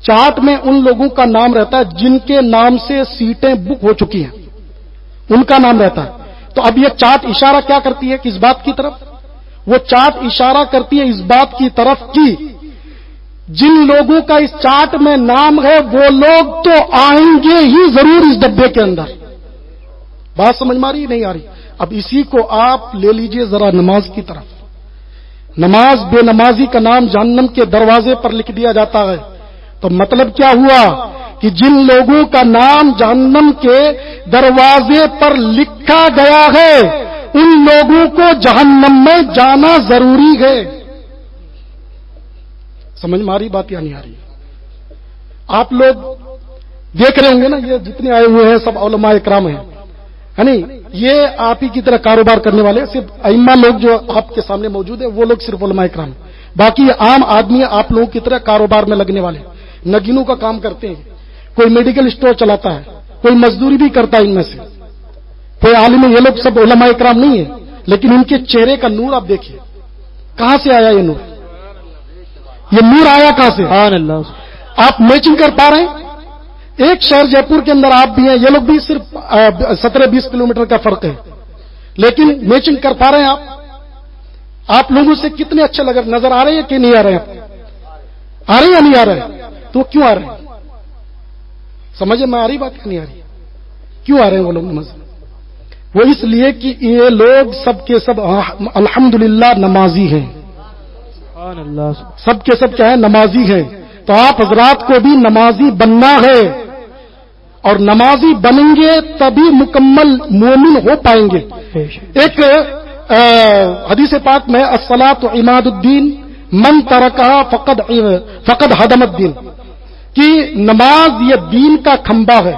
چارٹ میں ان لوگوں کا نام رہتا ہے جن کے نام سے سیٹیں بک ہو چکی ہیں، ان کا نام رہتا ہے. تو اب یہ چارٹ اشارہ کیا کرتی ہے؟ کس بات کی طرف؟ وہ چارٹ اشارہ کرتی ہے اس بات کی طرف کہ جن لوگوں کا اس چارٹ میں نام ہے وہ لوگ تو آئیں گے ہی ضرور اس ڈبے کے اندر. بات سمجھ میں آ رہی نہیں آ رہی؟ اب اسی کو آپ لے لیجئے ذرا نماز کی طرف. نماز بے نمازی کا نام جہنم کے دروازے پر لکھ دیا جاتا ہے. تو مطلب کیا ہوا کہ جن لوگوں کا نام جہنم کے دروازے پر لکھا گیا ہے ان لوگوں کو جہنم میں جانا ضروری ہے. سمجھ میں آ رہی بات یا نہیں آ رہی؟ آپ لوگ دیکھ رہے ہوں گے نا، یہ جتنے آئے ہوئے ہیں سب علماء اکرام ہیں، ہے نہیں؟ یہ آپ ہی کی طرح کاروبار کرنے والے، صرف ائمہ لوگ جو آپ کے سامنے موجود ہیں وہ لوگ صرف علماء اکرام ہیں. باقی عام آدمی آپ لوگوں کی طرح کاروبار میں لگنے والے، نگینوں کا کام کرتے ہیں، کوئی میڈیکل اسٹور چلاتا ہے، کوئی مزدوری بھی کرتا ہے، ان میں سے کوئی عالم. یہ لوگ سب علماء اکرام نہیں ہیں، لیکن ان کے چہرے کا نور آپ دیکھیے، کہاں سے آیا یہ نور؟ یہ نور آیا کہاں سے؟ سبحان اللہ. آپ میچنگ کر پا رہے ہیں؟ ایک شہر جے پور کے اندر آپ بھی ہیں، یہ لوگ بھی صرف 17-20 کلومیٹر کا فرق ہے، لیکن میچنگ کر پا رہے ہیں آپ لوگوں سے کتنے اچھے نظر آ رہے ہیں کہ نہیں آ رہے ہیں؟ آ رہے ہیں یا نہیں آ رہے ہیں؟ تو کیوں آ رہے ہیں؟ سمجھ میں آ رہی بات کہ نہیں آ رہی؟ کیوں آ رہے ہیں وہ لوگ نماز؟ وہ اس لیے کہ یہ لوگ سب کے سب الحمدللہ نمازی ہیں. سبحان اللہ. سب کے سب کیا ہے؟ نمازی ہیں. تو آپ حضرات کو بھی نمازی بننا ہے، اور نمازی بنیں گے تبھی مکمل مومن ہو پائیں گے. ایک حدیث پاک میں الصلاۃ عماد الدین من ترکھا فقد ہدم الدین، کہ نماز یہ دین کا کھمبا ہے،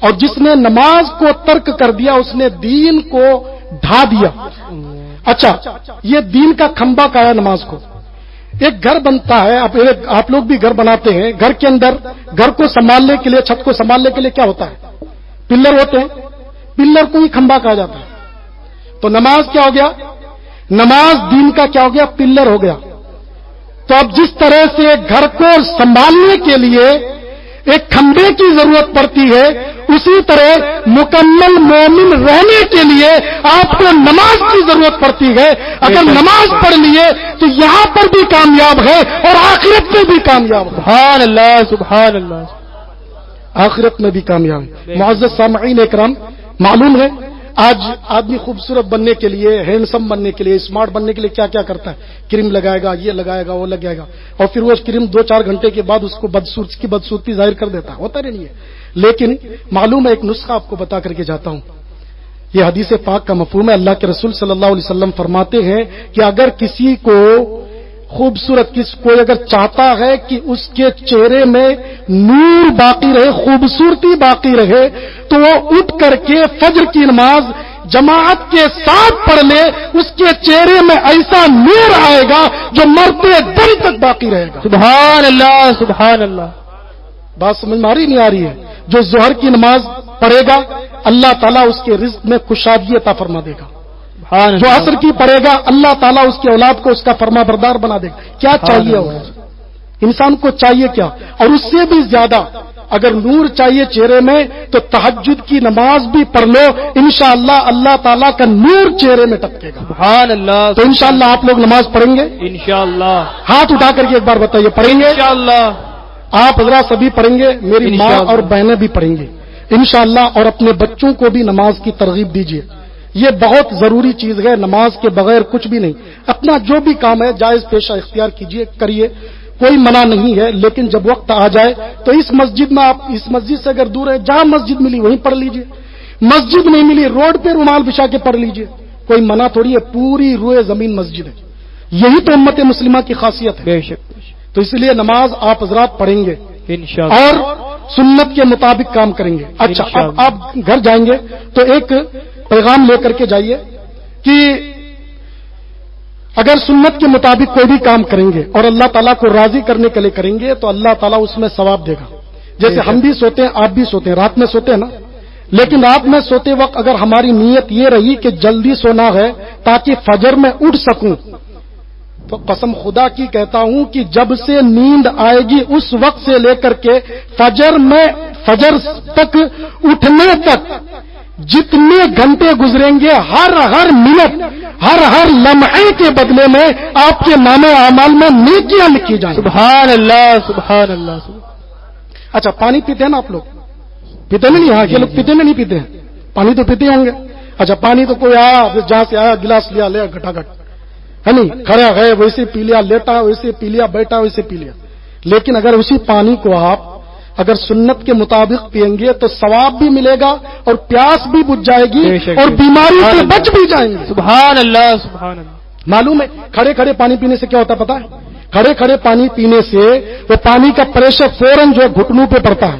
اور جس نے نماز کو ترک کر دیا اس نے دین کو ڈھا دیا. اچھا، یہ دین کا کھمبا کا ہے نماز کو. ایک گھر بنتا ہے، آپ لوگ بھی گھر بناتے ہیں، گھر کے اندر گھر کو سنبھالنے کے لیے، چھت کو سنبھالنے کے لیے کیا ہوتا ہے؟ پلر ہوتے ہیں، پلر کو ہی کھمبا کہا جاتا ہے. تو نماز کیا ہو گیا؟ نماز دین کا کیا ہو گیا؟ پلر ہو گیا. تو اب جس طرح سے گھر کو سنبھالنے کے لیے ایک کھمبے کی ضرورت پڑتی ہے، اسی طرح مکمل مومن رہنے کے لیے آپ کو نماز کی ضرورت پڑتی ہے. اگر نماز پڑھ لیے تو یہاں پر بھی کامیاب ہے اور آخرت میں بھی کامیاب ہے. سبحان اللہ. سبحان اللہ. آخرت میں بھی کامیاب ہے. معزز سامعین اکرام، معلوم ہے آج آدمی خوبصورت بننے کے لیے، ہینڈسم بننے کے لیے، اسمارٹ بننے کے لیے کیا کیا کرتا ہے؟ کریم لگائے گا، یہ لگائے گا، وہ لگائے گا، اور پھر وہ کریم 2-4 گھنٹے کے بعد اس کو بدصورتی ظاہر کر دیتا ہے. ہوتا نہیں ہے. لیکن معلوم ہے، ایک نسخہ آپ کو بتا کر کے جاتا ہوں. یہ حدیث پاک کا مفہوم ہے. اللہ کے رسول صلی اللہ علیہ وسلم فرماتے ہیں کہ اگر کسی کو کوئی اگر چاہتا ہے کہ اس کے چہرے میں نور باقی رہے، خوبصورتی باقی رہے، تو وہ اٹھ کر کے فجر کی نماز جماعت کے ساتھ پڑھ لے. اس کے چہرے میں ایسا نور آئے گا جو مرتے دم تک باقی رہے گا. سبحان اللہ. سبحان اللہ. بات سمجھ میں آ رہی نہیں آ رہی ہے؟ جو ظہر کی نماز پڑھے گا اللہ تعالیٰ اس کے رزق میں خوشحالی عطا فرما دے گا. جو عصر کی پڑھے گا اللہ تعالیٰ اس کی اولاد کو اس کا فرما بردار بنا دے گا. کیا چاہیے انسان کو؟ چاہیے کیا؟ اور اس سے بھی زیادہ اگر نور چاہیے چہرے میں تو تہجد کی نماز بھی پڑھ لو، انشاءاللہ اللہ تعالیٰ کا نور چہرے میں ٹپکے گا. سبحان اللہ. تو انشاءاللہ آپ لوگ نماز پڑھیں گے انشاءاللہ؟ ہاتھ اٹھا کر کے ایک بار بتائیے، پڑھیں گے انشاءاللہ؟ آپ حضرات سبھی پڑھیں گے، میری ماں اور بہنیں بھی پڑھیں گے انشاءاللہ. اور اپنے بچوں کو بھی نماز کی ترغیب دیجیے. یہ بہت ضروری چیز ہے، نماز کے بغیر کچھ بھی نہیں. اپنا جو بھی کام ہے جائز پیشہ اختیار کیجئے، کریے، کوئی منع نہیں ہے. لیکن جب وقت آ جائے تو اس مسجد میں آپ اس مسجد سے اگر دور ہے، جہاں مسجد ملی وہیں پڑھ لیجئے. مسجد نہیں ملی روڈ پہ رومال بچھا کے پڑھ لیجئے، کوئی منع تھوڑی ہے. پوری روئے زمین مسجد ہے. یہی تو امت مسلمہ کی خاصیت ہے. بے شک. تو اس لیے نماز آپ حضرات پڑھیں گے انشاءاللہ اور سنت کے مطابق کام کریں گے. اچھا، اب آپ گھر جائیں گے تو ایک پیغام لے کر کے جائیے کہ اگر سنت کے مطابق کوئی بھی کام کریں گے اور اللہ تعالیٰ کو راضی کرنے کے لیے کریں گے تو اللہ تعالیٰ اس میں ثواب دے گا. جیسے ہم بھی سوتے ہیں، آپ بھی سوتے ہیں، رات میں سوتے ہیں نا. لیکن رات میں سوتے وقت اگر ہماری نیت یہ رہی کہ جلدی سونا ہے تاکہ فجر میں اٹھ سکوں، تو قسم خدا کی کہتا ہوں کہ جب سے نیند آئے گی اس وقت سے لے کر کے فجر تک اٹھنے تک جتنے گھنٹے گزریں گے، ہر منٹ ہر لمحے کے بدلے میں آپ کے نامے اعمال میں نیکیاں لکھی جائیں. سبحان اللہ سبحان اللہ. اچھا، پانی پیتے ہیں نا آپ لوگ؟ پیتے نہیں؟ ہاں، یہ لوگ پیتے نہیں پیتے ہیں؟ پانی تو پیتے ہوں گے. اچھا، پانی تو کوئی آیا جہاں سے آیا گلاس لیا لے گھٹا ہے نہیں، کھڑا گئے ویسے پی لیا، لیٹا ویسے پی لیا، بیٹھا ویسے پی لیا. لیکن اگر اسی پانی کو آپ اگر سنت کے مطابق پئیں گے تو ثواب بھی ملے گا اور پیاس بھی بجھ جائے گی اور بیماری سے بچ بھی جائیں گے. سبحان اللہ سبحان اللہ. معلوم ہے کھڑے کھڑے پانی پینے سے کیا ہوتا ہے پتا ہے؟ کھڑے کھڑے پانی پینے سے وہ پانی کا پریشر فوراً جو ہے گھٹنوں پہ پڑتا ہے،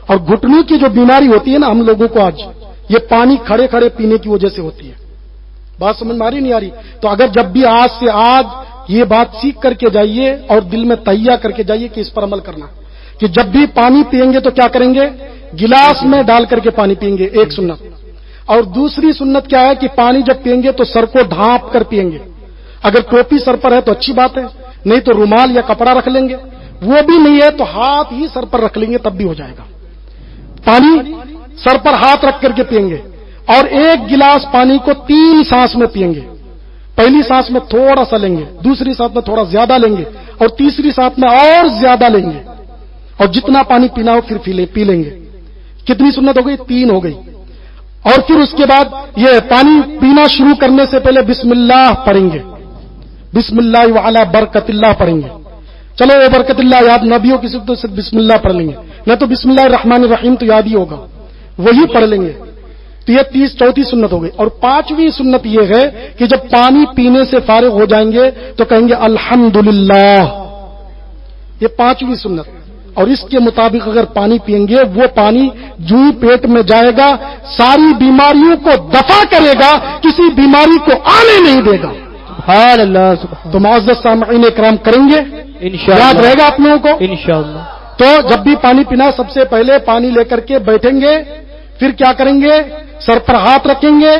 اور گھٹنوں کی جو بیماری ہوتی ہے نا ہم لوگوں کو آج، یہ پانی کھڑے کھڑے پینے کی وجہ سے ہوتی ہے. بات سمجھ میں آ رہی نہیں آ رہی؟ تو اگر جب بھی آج سے آج یہ بات سیکھ کر کے جائیے اور دل میں تہیہ کر کے جائیے کہ اس پر عمل کرنا، کہ جب بھی پانی پئیں گے تو کیا کریں گے؟ گلاس میں ڈال کر کے پانی پئیں گے، ایک سنت. اور دوسری سنت کیا ہے کہ پانی جب پئیں گے تو سر کو ڈھانپ کر پئیں گے. اگر ٹوپی سر پر ہے تو اچھی بات ہے، نہیں تو رومال یا کپڑا رکھ لیں گے. وہ بھی نہیں ہے تو ہاتھ ہی سر پر رکھ لیں گے تب بھی ہو جائے گا. پانی سر پر ہاتھ رکھ کر کے پئیں گے اور ایک گلاس پانی کو 3 سانس میں پئیں گے. پہلی سانس میں تھوڑا سا لیں گے، دوسری سانس میں تھوڑا زیادہ لیں گے اور تیسری سانس میں اور زیادہ لیں گے، اور جتنا پانی پینا ہو پھر پی لیں گے. کتنی سنت ہو گئی؟ 3 ہو گئی. اور پھر اس کے بعد یہ پانی پینا شروع کرنے سے پہلے بسم اللہ پڑھیں گے، بسم اللہ وعلی برکت اللہ پڑھیں گے. چلو وہ برکت اللہ یاد نہ بھی ہو کسی تو صرف بسم اللہ پڑھ لیں گے، نہ تو بسم اللہ الرحمن الرحیم تو یاد ہی ہوگا، وہی پڑھ لیں گے. تو یہ 34 سنت ہو گئی. اور 5ویں سنت یہ ہے کہ جب پانی پینے سے فارغ ہو جائیں گے تو کہیں گے الحمدللہ. یہ 5ویں سنت. اور اس کے مطابق اگر پانی پئیں گے وہ پانی جو ہی پیٹ میں جائے گا ساری بیماریوں کو دفع کرے گا، کسی بیماری کو آنے نہیں دے گا. سبحان اللہ سبحان. تو معزز سامعین اکرام کریں گے، انشاءاللہ یاد رہے گا آپ لوگوں کو انشاءاللہ. تو جب بھی پانی پینا سب سے پہلے پانی لے کر کے بیٹھیں گے، پھر کیا کریں گے؟ سر پر ہاتھ رکھیں گے.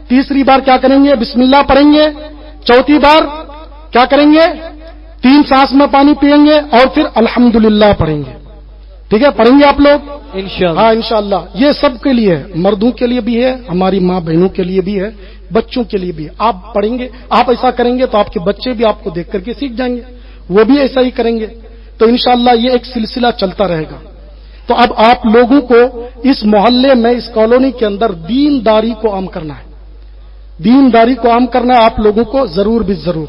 تیسری بار کیا کریں گے؟ بسم اللہ پڑھیں گے. چوتھی بار کیا کریں گے؟ 3 سانس میں پانی پئیں گے اور پھر الحمدللہ پڑھیں گے. ٹھیک ہے؟ پڑھیں گے آپ لوگ انشاءاللہ. ہاں انشاءاللہ. یہ سب کے لیے ہے، مردوں کے لیے بھی ہے، ہماری ماں بہنوں کے لیے بھی ہے، بچوں کے لیے بھی ہے. آپ پڑھیں گے، آپ ایسا کریں گے تو آپ کے بچے بھی آپ کو دیکھ کر کے سیکھ جائیں گے، وہ بھی ایسا ہی کریں گے. تو انشاءاللہ یہ ایک سلسلہ چلتا رہے گا. تو اب آپ لوگوں کو اس محلے میں، اس کالونی کے اندر دینداری کو عام کرنا ہے. دینداری کو عام کرنا ہے آپ لوگوں کو ضرور بھی ضرور.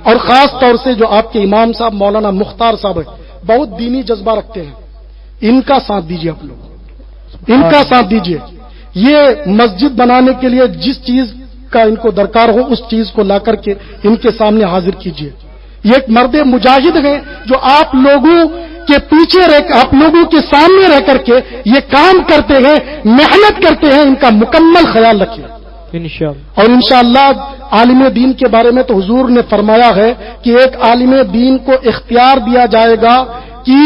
اور خاص طور سے جو آپ کے امام صاحب مولانا مختار صاحب ہیں، بہت دینی جذبہ رکھتے ہیں، ان کا ساتھ دیجیے. آپ لوگ ان کا ساتھ دیجیے. یہ مسجد بنانے کے لیے جس چیز کا ان کو درکار ہو اس چیز کو لا کر کے ان کے سامنے حاضر کیجیے. یہ ایک مرد مجاہد ہیں جو آپ لوگوں کے پیچھے آپ لوگوں کے سامنے رہ کر کے یہ کام کرتے ہیں، محنت کرتے ہیں. ان کا مکمل خیال رکھیے انشاءاللہ. اور انشاءاللہ عالم دین کے بارے میں تو حضور نے فرمایا ہے کہ ایک عالم دین کو اختیار دیا جائے گا کہ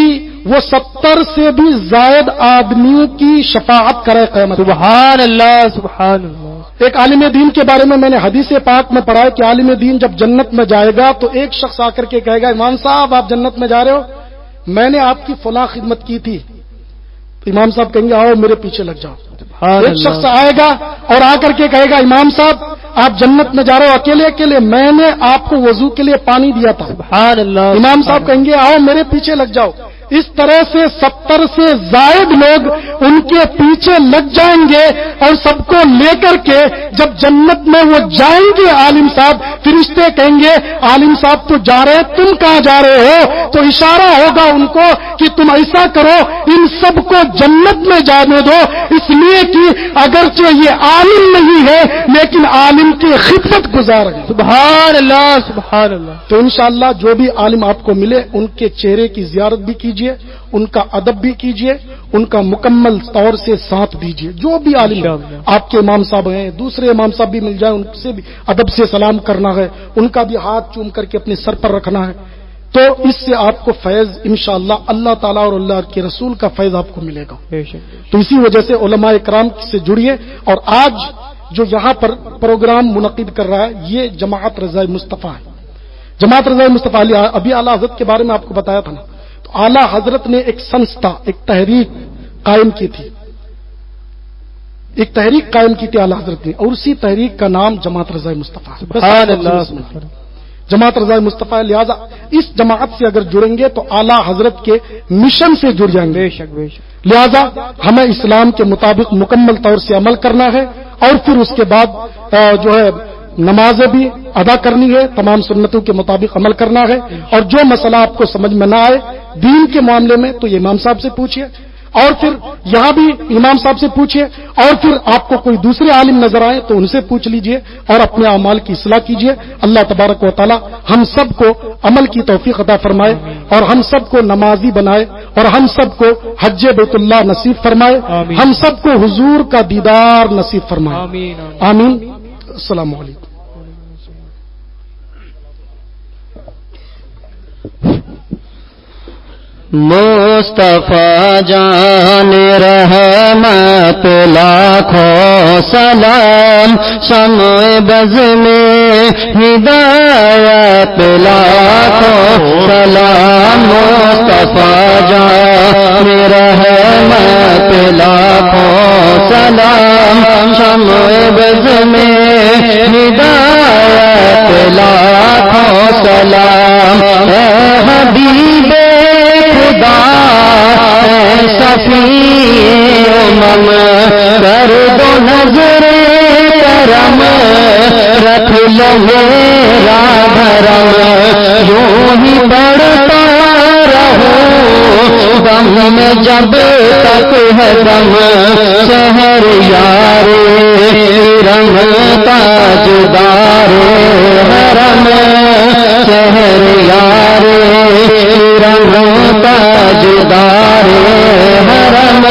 وہ 70 سے بھی زائد آدمیوں کی شفاعت کرے قیامت. سبحان اللہ سبحان اللہ. ایک عالم دین کے بارے میں نے حدیث پاک میں پڑھا ہے کہ عالم دین جب جنت میں جائے گا تو ایک شخص آ کر کے کہے گا امام صاحب آپ جنت میں جا رہے ہو، میں نے آپ کی فلاں خدمت کی تھی. تو امام صاحب کہیں گے آؤ میرے پیچھے لگ جاؤ. ایک شخص آئے گا اور آ کر کے کہے گا امام صاحب آپ جنت میں جا رہے ہو اکیلے اکیلے، میں نے آپ کو وضو کے لیے پانی دیا تھا. سبحان اللہ. امام صاحب کہیں گے آؤ میرے پیچھے لگ جاؤ. اس طرح سے 70 سے زائد لوگ ان کے پیچھے لگ جائیں گے اور سب کو لے کر کے جب جنت میں وہ جائیں گے عالم صاحب، فرشتے کہیں گے عالم صاحب تو جا رہے، تم کہاں جا رہے ہو؟ تو اشارہ ہوگا ان کو کہ تم ایسا کرو، ان سب کو جنت میں جانے دو، اس لیے کہ اگرچہ یہ عالم نہیں ہے لیکن عالم کی خدمت گزار ہے۔ سبحان اللہ سبحان اللہ۔ تو انشاءاللہ جو بھی عالم آپ کو ملے ان کے چہرے کی زیارت بھی کیجیے، ان کا ادب بھی کیجیے، ان کا مکمل طور سے ساتھ دیجیے۔ جو بھی عالم آپ کے امام صاحب ہیں، دوسرے امام صاحب بھی مل جائیں، ان سے بھی ادب سے سلام کرنا ہے، ان کا بھی ہاتھ چوم کر کے اپنے سر پر رکھنا ہے۔ تو اس سے آپ کو فیض انشاءاللہ اللہ تعالیٰ اور اللہ کے رسول کا فیض آپ کو ملے گا۔ تو اسی وجہ سے علماء کرام سے جڑیے۔ اور آج جو یہاں پر پروگرام منعقد کر رہا ہے یہ جماعت رضائے مصطفیٰ ہے۔ جماعت رضائے مصطفیٰ ابھی اعلیٰ حضرت کے بارے میں آپ کو بتایا تھا نا، تو اعلیٰ حضرت نے ایک سنستھا، ایک تحریک قائم کی تھی، ایک تحریک قائم کی تھی اعلیٰ حضرت نے، اور اسی تحریک کا نام جماعت رضائے مصطفیٰ ہے۔ سبحان اللہ۔ جماعت رضائے مصطفیٰ، لہذا اس جماعت سے اگر جڑیں گے تو اعلیٰ حضرت کے مشن سے جڑ جائیں گے۔ بے شک بے شک۔ لہذا ہمیں اسلام کے مطابق مکمل طور سے عمل کرنا ہے، اور پھر اس کے بعد جو ہے نمازیں بھی ادا کرنی ہے، تمام سنتوں کے مطابق عمل کرنا ہے۔ اور جو مسئلہ آپ کو سمجھ میں نہ آئے دین کے معاملے میں تو یہ امام صاحب سے پوچھیے، اور پھر یہاں بھی امام صاحب سے پوچھیے، اور پھر آپ کو کوئی دوسرے عالم نظر آئے تو ان سے پوچھ لیجئے اور اپنے اعمال کی اصلاح کیجئے۔ اللہ تبارک و تعالی ہم سب کو عمل کی توفیق عطا فرمائے، اور ہم سب کو نمازی بنائے، اور ہم سب کو حج بیت اللہ نصیب فرمائے، ہم سب کو حضور کا دیدار نصیب فرمائے، آمین۔ السلام علیکم۔ مصطفیٰ جان رحمت لاکھوں سلام، شمع بز میں ہدایت لاکھوں سلام، مصطفیٰ جان رحمت لاکھوں سلام، شمع بز میں ہدایت لاکھوں سلام، اے حبیب خدا اے شفیع امم، کر دو نظر کرم، رکھ لو میرا دھرم، یوں ہی بڑھتا رہوں غم میں جب تک ہے دم، شہر یار رنگ تاجدار حرم، شہر یار رنگ تاجدار حرم،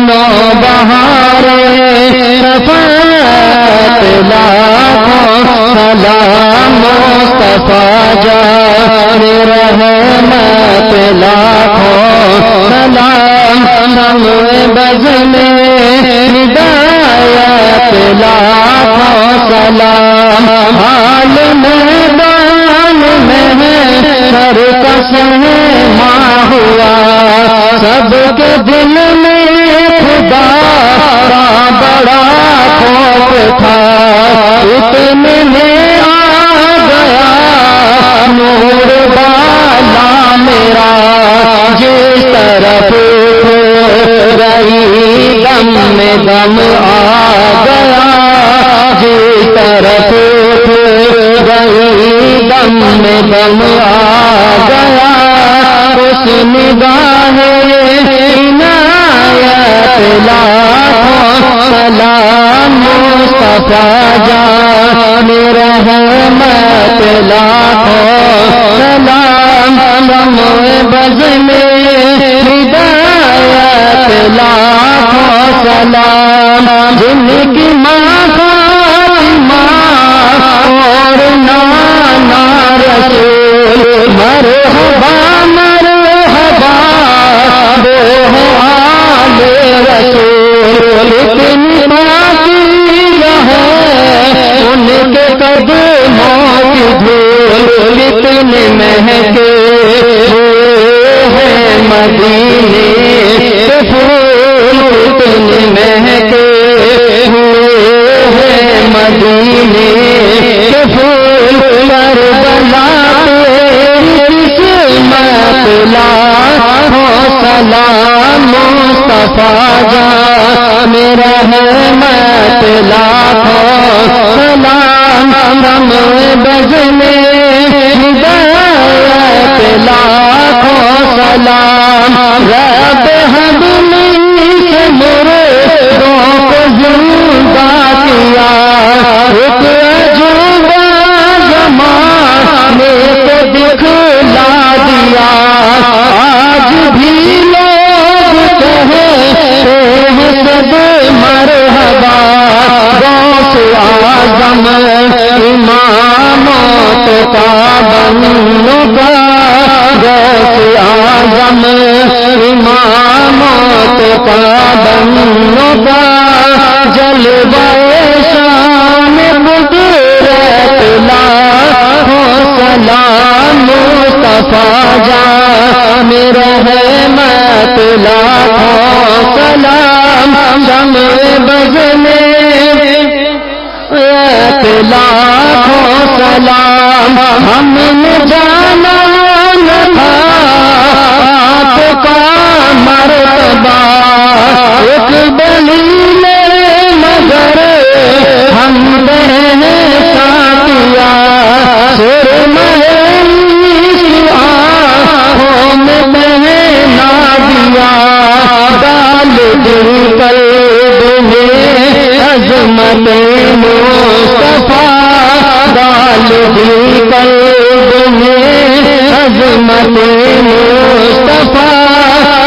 نو بہار رفعت لاکھوں سلام، مصطفیٰ جان رحمت لاکھوں سلام، شمع بز میں ہدایت لاکھوں سلام، حال میدان میں سر کسما ہوا، سب کے دل میں خدا کا بڑا خوف تھا، اتنے میں آ گیا نور بالا میرا، جس طرف رہی دم میں دم آ گیا، جس طرف رہی دم میں دم آ گیا، اس نگاہ عنایت لاکھوں سلام، مصطفیٰ جان رحمت لاکھوں سلام، شمع بز میں ہدایت لاکھوں سلام، جن کی ماں فاطمہ اور نانا رسول، مرحبا مرحبا وہ ہے آل رسول، اتنی باقی رہے ان کے قدموں کی دھول، اتنے مہکے ہوئے ہیں مدینے کے پھول، اتنے مہکے سلام مصطفیٰ جان رحمت لاکھوں سلام رم بزمِ ہدایت لاکھوں سلام رب حبلی سے مردوں کو زندہ کیا ایک عجوبہ زمانے کو دکھلا دیا آج بھی لوگ کہتے ہیں سب مرحبا غوث اعظم امامت کا بنو کا غوث اعظم امامت کا بنو کا جلوہ شان قدرت لاکھوں سلام مصطفیٰ جان رحمت لاکھوں سلام شمع بزمِ لاکھوں سلام ہم نے جانا نہ تھا آپ کا مرتبہ ایک دلیل مگر ہم نے ساتھیا سرمۂ آنکھوں میں پہنا دیا ڈال دل قلب میں عظمت مصطفیٰ ڈال دل قلب میں عظمت مصطفیٰ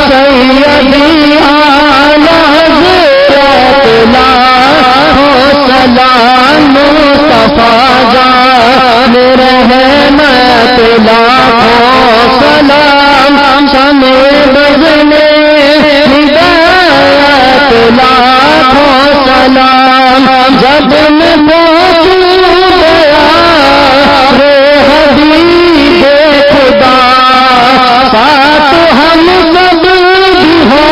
سیدی اعلی حضرت لاکھوں سلام مصطفیٰ جان رحمت لاکھوں سلام شمع بزمِ ہدایت لاکھوں سلام جب میں پہنچ گیا رے حبیب خدا ساتھ ہم سب بھی ہو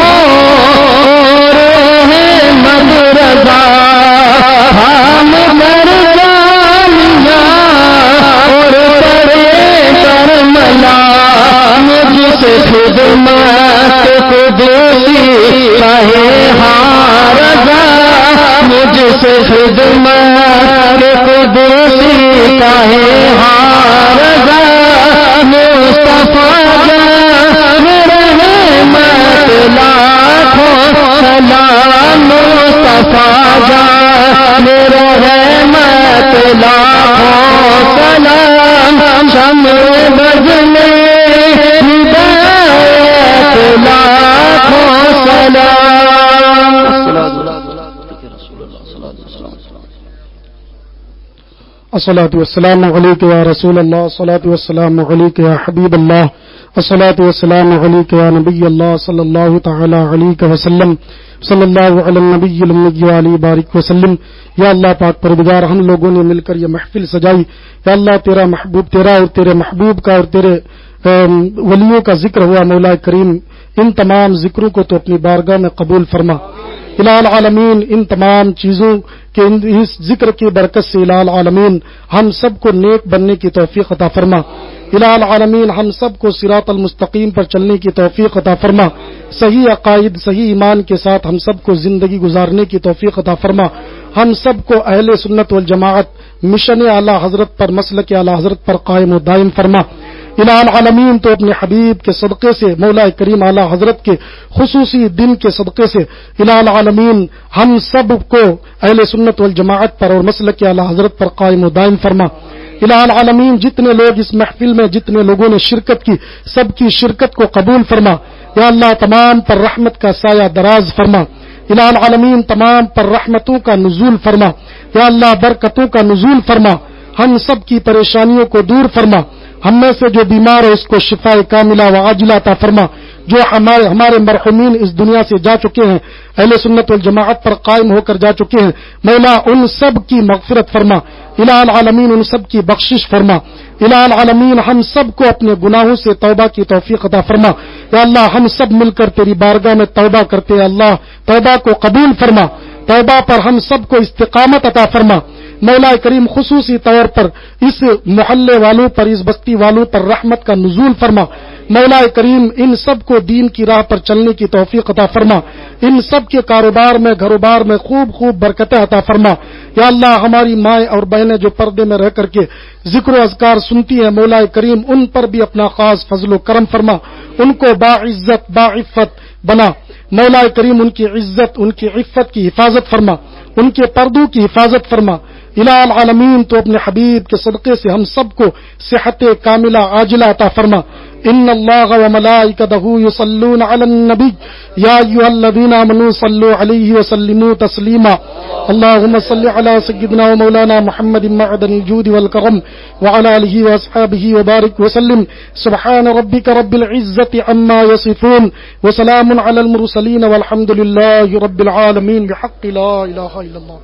رہے مد رضا ہم کر جانیاں اور کرے کرملا مجھ سے خدمت قدوسی کہے ہاں رضا مجھ سے خدمت قدوسی کہے ہاں رضا مصطفیٰ جان رحمت لاکھوں سلام مصطفیٰ جان رحمت لاکھوں سلام شمع بزمِ ہدایت لاکھوں سلام الصلاۃ والسلام علیک یا رسول اللہ الصلاۃ والسلام علیک یا حبیب اللہ الصلاۃ والسلام علیک یا نبی اللہ صلی اللہ تعالی علیہ وسلم صلی اللہ علی النبی الامی علیہ بارک وسلم. یا اللہ پاک پروردگار ہم لوگوں نے مل کر یہ محفل سجائی. یا اللہ تیرا محبوب تیرا اور تیرے محبوب کا اور تیرے ولیوں کا ذکر ہوا مولا کریم ان تمام ذکروں کو تو اپنی بارگاہ میں قبول فرما. الہ العالمین ان تمام چیزوں کے اس ذکر کی برکت سے الہ العالمین ہم سب کو نیک بننے کی توفیق عطا فرما. الہ العالمین ہم سب کو صراط المستقیم پر چلنے کی توفیق عطا فرما. صحیح عقائد صحیح ایمان کے ساتھ ہم سب کو زندگی گزارنے کی توفیق عطا فرما. ہم سب کو اہل سنت والجماعت مشن اعلی حضرت پر مسلک اعلی حضرت پر قائم و دائم فرما. الہ العالمین تو اپنے حبیب کے صدقے سے مولا کریم اعلی حضرت کے خصوصی دن کے صدقے سے الہ العالمین ہم سب کو اہل سنت والجماعت پر اور مسلک اعلی حضرت پر قائم و دائم فرما. الہ العالمین جتنے لوگ اس محفل میں جتنے لوگوں نے شرکت کی سب کی شرکت کو قبول فرما. یا اللہ تمام پر رحمت کا سایہ دراز فرما. الہ العالمین تمام پر رحمتوں کا نزول فرما. یا اللہ برکتوں کا نزول فرما. ہم سب کی پریشانیوں کو دور فرما. ہم میں سے جو بیمار ہے اس کو شفاء کاملہ و عاجلہ عطا فرما. جو ہمارے مرحومین اس دنیا سے جا چکے ہیں اہل سنت والجماعت پر قائم ہو کر جا چکے ہیں مولا ان سب کی مغفرت فرما. الہ العالمین ان سب کی بخشش فرما. الہ العالمین ہم سب کو اپنے گناہوں سے توبہ کی توفیق عطا فرما. یا اللہ ہم سب مل کر تیری بارگاہ میں توبہ کرتے ہیں. اللہ توبہ کو قبول فرما. توبہ پر ہم سب کو استقامت عطا فرما. مولا کریم خصوصی طور پر اس محلے والوں پر اس بستی والوں پر رحمت کا نزول فرما. مولا کریم ان سب کو دین کی راہ پر چلنے کی توفیق عطا فرما، ان سب کے کاروبار میں گھروبار میں خوب خوب برکتیں عطا فرما۔ یا اللہ ہماری مائیں اور بہنیں جو پردے میں رہ کر کے ذکر و اذکار سنتی ہیں، مولا کریم ان پر بھی اپنا خاص فضل و کرم فرما، ان کو باعزت باعفت بنا۔ مولا کریم ان کی عزت ان کی عفت کی حفاظت فرما، ان کے پردوں کی حفاظت فرما۔ الہ العالمین تو اپنے حبیب کے صدقے سے ہم سب کو صحت کاملہ عاجلہ عطا فرما۔ ان اللہ وملائکتہ یصلون علی النبی یا ایھا الذین آمنوا صلوا علیہ وسلموا تسلیما۔ اللهم صل على سيدنا ومولانا محمد معدن الجود والكرم وعلى آله وأصحابه وبارك وسلم۔ سبحان ربك رب العزة عما يصفون وسلام على المرسلين والحمد لله رب العالمين بحق لا إله إلا الله۔